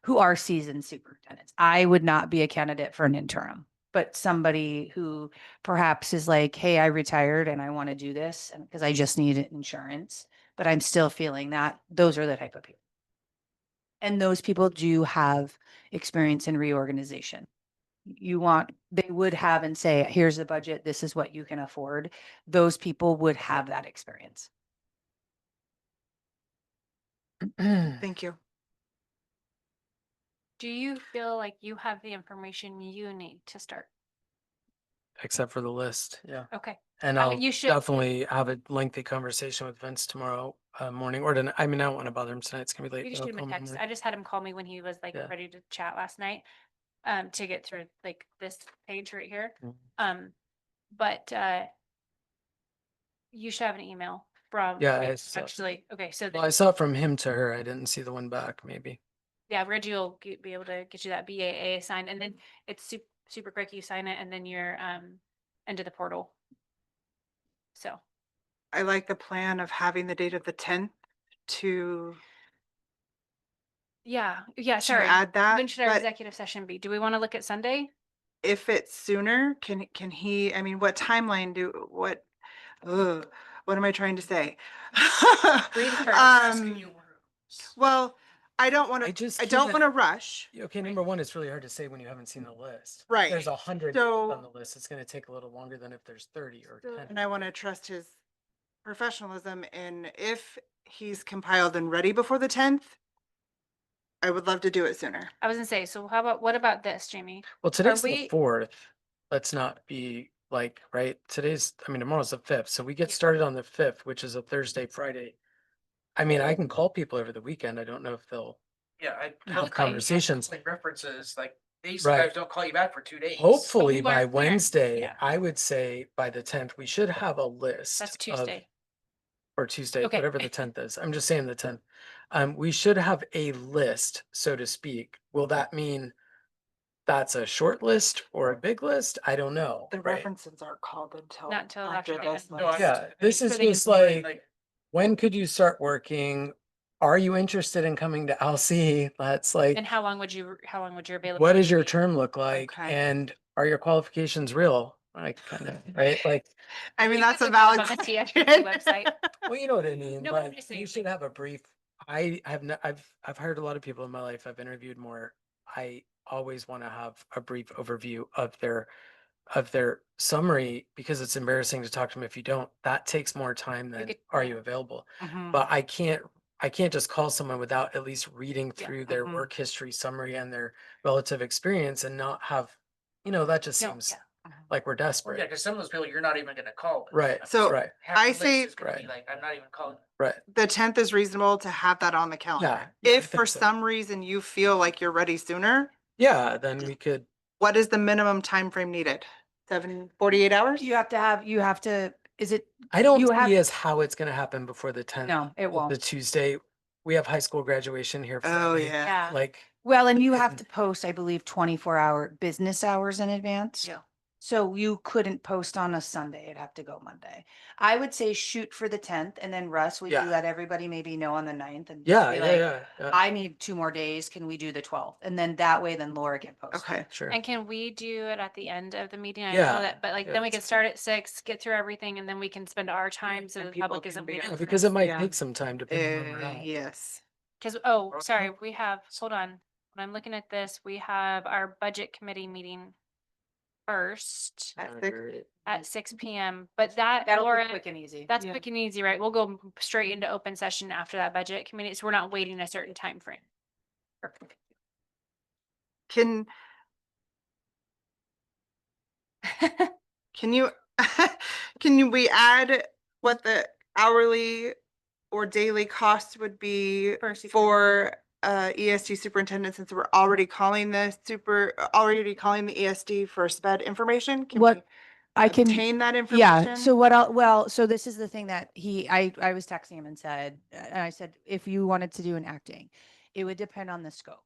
who are seasoned superintendents. I would not be a candidate for an interim, but somebody who perhaps is like, hey, I retired and I want to do this because I just need insurance, but I'm still feeling that. Those are the type of people. And those people do have experience in reorganization. They would have and say, here's the budget, this is what you can afford. Those people would have that experience. Thank you. Do you feel like you have the information you need to start? Except for the list, yeah. Okay, And I I'll mean, you should- definitely have a lengthy conversation with Vince tomorrow morning or tonight. I mean, I don't want to bother him tonight. It's gonna be late. you but just I'll shoot him call a him in the text. morning. I just had him call me when he was like Yeah. ready to chat last night. To get through like this page right here. Mhm. But you should have an email from. Yeah, wait, I saw- actually, okay, so Well, I saw it from him to her. I didn't see the one back, maybe. yeah, Reggie will be able to get you that BAA signed, and then it's super quick. You sign it, and then you're into the portal. So I like the plan of having the date of the 10th to yeah. Sorry. add that, When should our but- executive session be? Do we want to look at Sunday? if it's sooner, can he, I mean, what timeline what am I trying to say? Read it first. Well, I don't I want to, just I don't can't- want to rush. Okay, number one, it's really hard to say when you haven't seen the list. Right. There's 100 So- on the list. It's gonna take a little longer than if there's 30 or 10. And I want to trust his professionalism, and if he's compiled and ready before the 10th, I would love to do it sooner. I was gonna say, so what about this, Jamie? Well, today's we- the 4th. Let's not be like, right? Tomorrow's the 5th. So we get Yeah. started on the 5th, which is a Thursday, Friday. I mean, I can call people over the weekend. I don't know if they'll Yeah, I have Okay. conversations. like references, like they Right. sometimes don't call you back for 2 days. Hopefully we by weren't there. Wednesday, Yeah. I would say by the 10th, we should have a list. That's of- Tuesday. Or Tuesday, Okay. whatever the 10th is. I'm just saying the 10th. We should have a list, so to speak. Will that mean that's a short list or a big list? I don't know. The right? references aren't called until Not till after after this. the- No, list. Yeah, this for is the just employee, like, when could you start working? Are you interested in coming to LC? That's like, And how long would your availability? what does your be? term look like? Okay. And are your qualifications real? Like, kind of, right? Like, I mean, You that's could a look it up valid on the TFC question. website. well, you know what I mean, No, but I'm but just you saying, should have a brief. I've hired a lot of people in my life. I've interviewed more. I always want to have a brief overview of their summary because it's embarrassing to talk to them if you don't. That takes more time than could- are yeah. you available? Mhm. But I can't just call someone without at least reading Yeah. through their Mhm. work history summary and their relative experience and not have, that just No, seems yeah. like we're Well, yeah, desperate. because some of those people you're not even gonna call. Right. So- right. Half I the list say- is gonna be Right. like, I'm not even calling. Right. The 10th is reasonable to have that on the calendar. Yeah, I If for think so. some reason you feel like you're ready sooner, Yeah, then we could. what is the minimum time frame needed? 48 hours? You have to, is it, I don't You see have- as how it's gonna happen before the 10th. no, it of won't. The Tuesday, we have high school graduation here. Oh, Friday. yeah. Yeah. Like, Well, and you have to post, I believe, 24-hour business hours in advance. Yeah. So you couldn't post on a Sunday. It'd have to go Monday. I would say shoot for the 10th and then Russ, would you Yeah. let everybody maybe know on the 9th and yeah, be yeah, like, yeah, I need 2 more days. Can we do the 12th? And then that way, then Laura can post. it. Okay. sure. And can we do it at the end of the meeting? I know Yeah, that, but like, yeah. then we can start at 6, get through everything, and then we can spend our time so And the people public can isn't be waiting. Yeah, on because it might Yeah. take some time depending on where we're at. Yes. Because, oh, sorry, we have, hold on. When I'm looking at this, we have our budget committee meeting first At 6? at 6 PM, but that, That'll Laura, be quick and easy. that's Yeah. quick and easy, right? We'll go straight into open session after that budget committee, so we're not waiting a certain time frame. Perfect. Can you, we add what the hourly or daily cost would be For super- for ESD superintendent, since we're already calling the ESD for sped information? Can What we I can. obtain that information? Yeah, so this is the thing that I was texting him and said, and I said, if you wanted to do an acting, it would depend on the scope.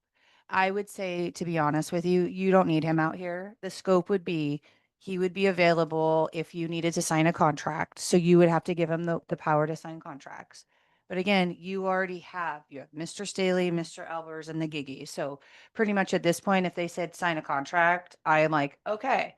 I would say, to be honest with you, you don't need him out here. The scope would be, he would be available if you needed to sign a contract. So you would have to give him the power to sign contracts. But again, you already have Mr. Staley, Mr. Albers, and the Giggy. So pretty much at this point, if they said sign a contract, I am like, okay,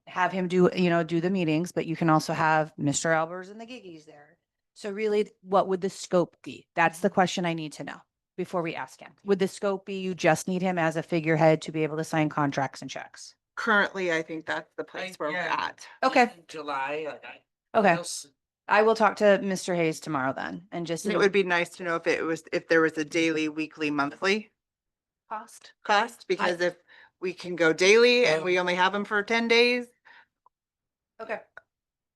have him do the meetings, but you can also have Mr. Albers and the Giggies there. So really, what would the scope be? That's the question I need to know. before we ask him? Would the scope be you just need him as a figurehead to be able to sign contracts and checks? Currently, I think that's the place where we're yeah. at. Okay. In July. Okay. else- I will talk to Mr. Hayes tomorrow then and just. And it would be nice to know if there was a daily, weekly, monthly cost. cost, because if we can go daily and we only have them for 10 days, Okay.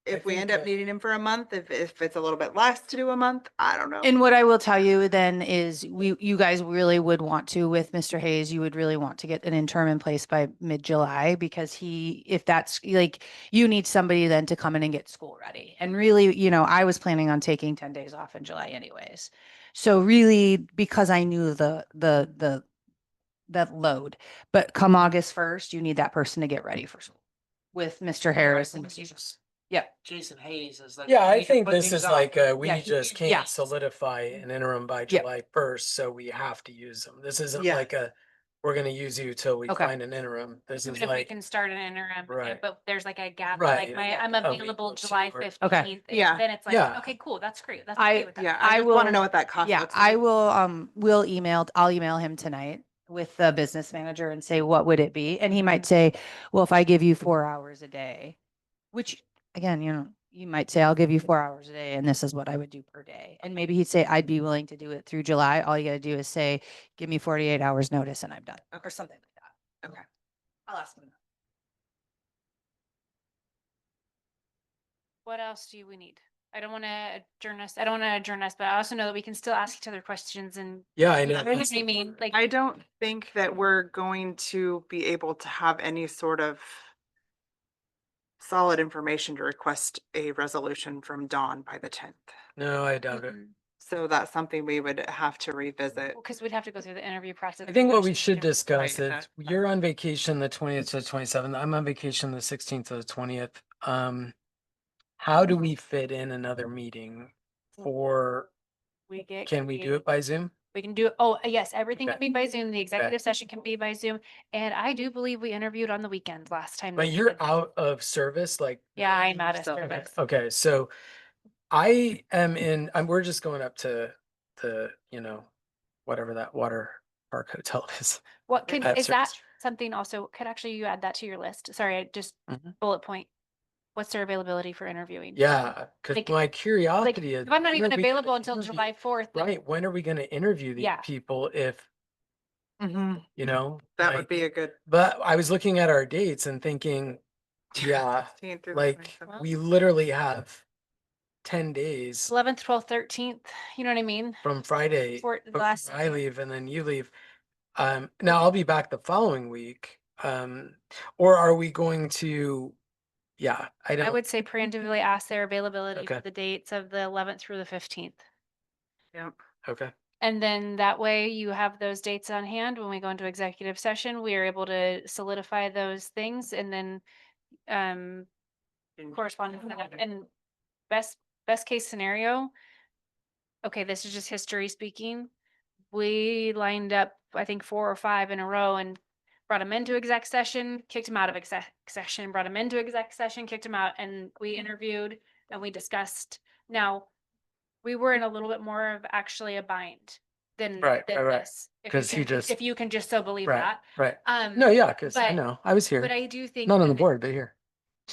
if we think end up that- needing him for a month, if it's a little bit less to do a month, I don't know. And what I will tell you then is you guys really would want to, with Mr. Hayes, you would really want to get an interim in place by mid-July because if that's like, you need somebody then to come in and get school ready. And really, I was planning on taking 10 days off in July anyways. So really, because I knew that load, but come August 1st, you need that person to get ready for school with Mr. Harris and Yep. Jason Hayes is like. Yeah, I he can think put this things is off. like, we Yeah, just yeah. can't solidify an interim by Yep. July 1st, so we have to use them. This isn't Yeah. like we're gonna use you till we Okay. find an interim. This Even is if we like, can start an interim, Right. but there's like a gap, Right. like I'm A week available or July two or- 15th. Yeah. Then it's like, Yeah. okay, cool, that's great. That's I- okay with that. Yeah, I I just want to will- know what that cost Yeah, looks I like. will, I'll email him tonight with the business manager and say, what would it be? And he might say, well, if I give you 4 hours a day, which again, you might say, I'll give you 4 hours a day and this is what I would do per day. And maybe he'd say, I'd be willing to do it through July. All you gotta do is say, give me 48 hours notice and I'm done, or something like that. Okay. I'll ask him. What else do we need? I don't want to adjourn us, but I also know that we can still ask each other questions and. yeah, I You know. know what I mean? Like, I don't think that we're going to be able to have any sort of solid information to request a resolution from Dawn by the 10th. No, I doubt it. So that's something we would have to revisit. because we'd have to go through the interview process. I think what we negotiation, should everything. discuss Right, is, you're on vacation the 20th to the 27th. I'm on vacation the 16th to the 20th. How do we fit in another meeting for, can we do it by Zoom? We can do, oh, yes, everything Okay. can be by Zoom. The executive session can be by Zoom. And I do believe we interviewed on the weekend last time. that But we you're did this. out of service, like. Yeah, I'm out of So- Okay, service. okay, so I am we're just going up to the, whatever that water park hotel is. What could, At is that service. something also, could actually you add that to your list? Sorry, I just Mhm. bullet point. What's their availability for interviewing? Yeah, cause Like- my Like, curiosity is. if I'm not when even are we gonna available until interview- July 4th. then- Right, when are we gonna interview these Yeah. people if, Mhm. like, That would be a good. but I was looking at our dates and thinking, yeah, 16th through the like, 27th. we literally have 10 days 11th, 12th, 13th, you know what I mean? from Friday. For the before last- I leave and then you leave. Now I'll be back the following week. Or are we going to, yeah, I I don't, would say preemptively ask their availability for Okay. the dates of the 11th through the 15th. Yep. okay, And then that way you have those dates on hand. When we go into executive session, we are able to solidify those things and then correspond with that. And best case scenario, okay, this is just history speaking. We lined up, I think 4 or 5 in a row and brought him into exec session, kicked him out of exec session, brought him into exec session, kicked him out, and we interviewed and we discussed. Now, we were in a little bit more of actually a bind than Right, than right, right. this. If you 'Cause he can- just- if you can just so believe right, that. right. No, yeah, cause I but- know, I was here, But I do think not on the that board, but here.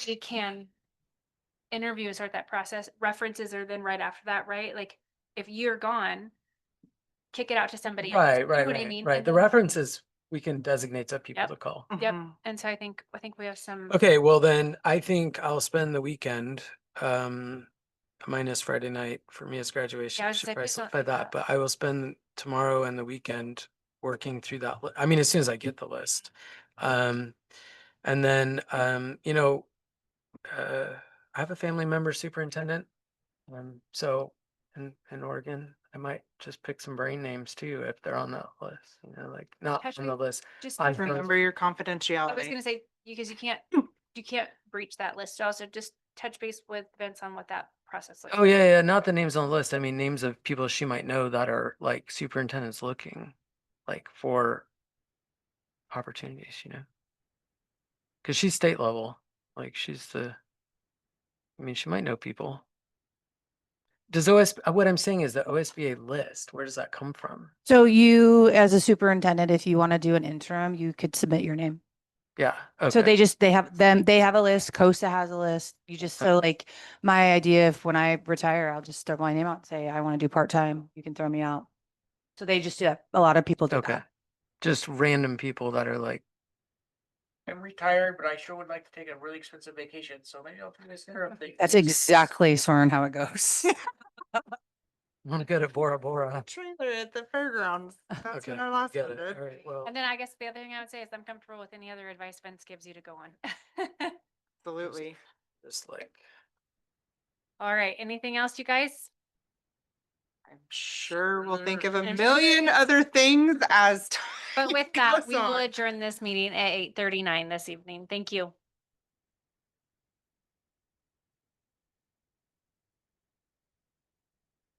we can interview and start that process. References are then right after that, right? Like if you're gone, kick it out to somebody else. Right, You know right, what I right, mean? right. And The then- references, we can designate some people Yep. to call. Yep. Mhm. And so I think we have some. Okay, well then, I think I'll spend the weekend, minus Friday night. For me, it's graduation. Yeah, I I was should gonna probably say, please don't simplify do that, that. but I will spend tomorrow and the weekend working through that. I mean, as soon as I get the list. And then, I have a family member superintendent. So in Oregon, I might just pick some brain names too, if they're on that list, like not Touch on the list. Just I- Remember your I was confidentiality. gonna say, because you can't breach that list. Also, just touch base with Vince on what that process looks. Oh, yeah, not the names on the list. I mean, names of people she might know that are like superintendents looking like for opportunities, Cause she's state level, like I mean, she might know people. Does what I'm saying is the OSBA list, where does that come from? So you, as a superintendent, if you want to do an interim, you could submit your name. Yeah, So okay. they have a list, COSA has a list. You just, so like, my idea, if when I retire, I'll just throw my name out and say, I want to do part-time, you can throw me out. So they just do that. A lot of people do Okay. that. Just random people that are like, I'm retired, but I sure would like to take a really expensive vacation, so maybe I'll do this interim thing. That's exactly, Soren, how it goes. I want to go to Bora Bora. Trailer at the fairgrounds. That's Okay, when our last get one it. did. All right, well, And then I guess the other thing I would say is I'm comfortable with any other advice Vince gives you to go on. Absolutely. just like, All right, anything else, you guys? I'm sure we'll think of a I'm million other things as. But time with that, goes we will on. adjourn this meeting at 8:39 this evening. Thank you.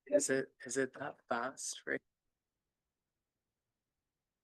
is it that fast, right?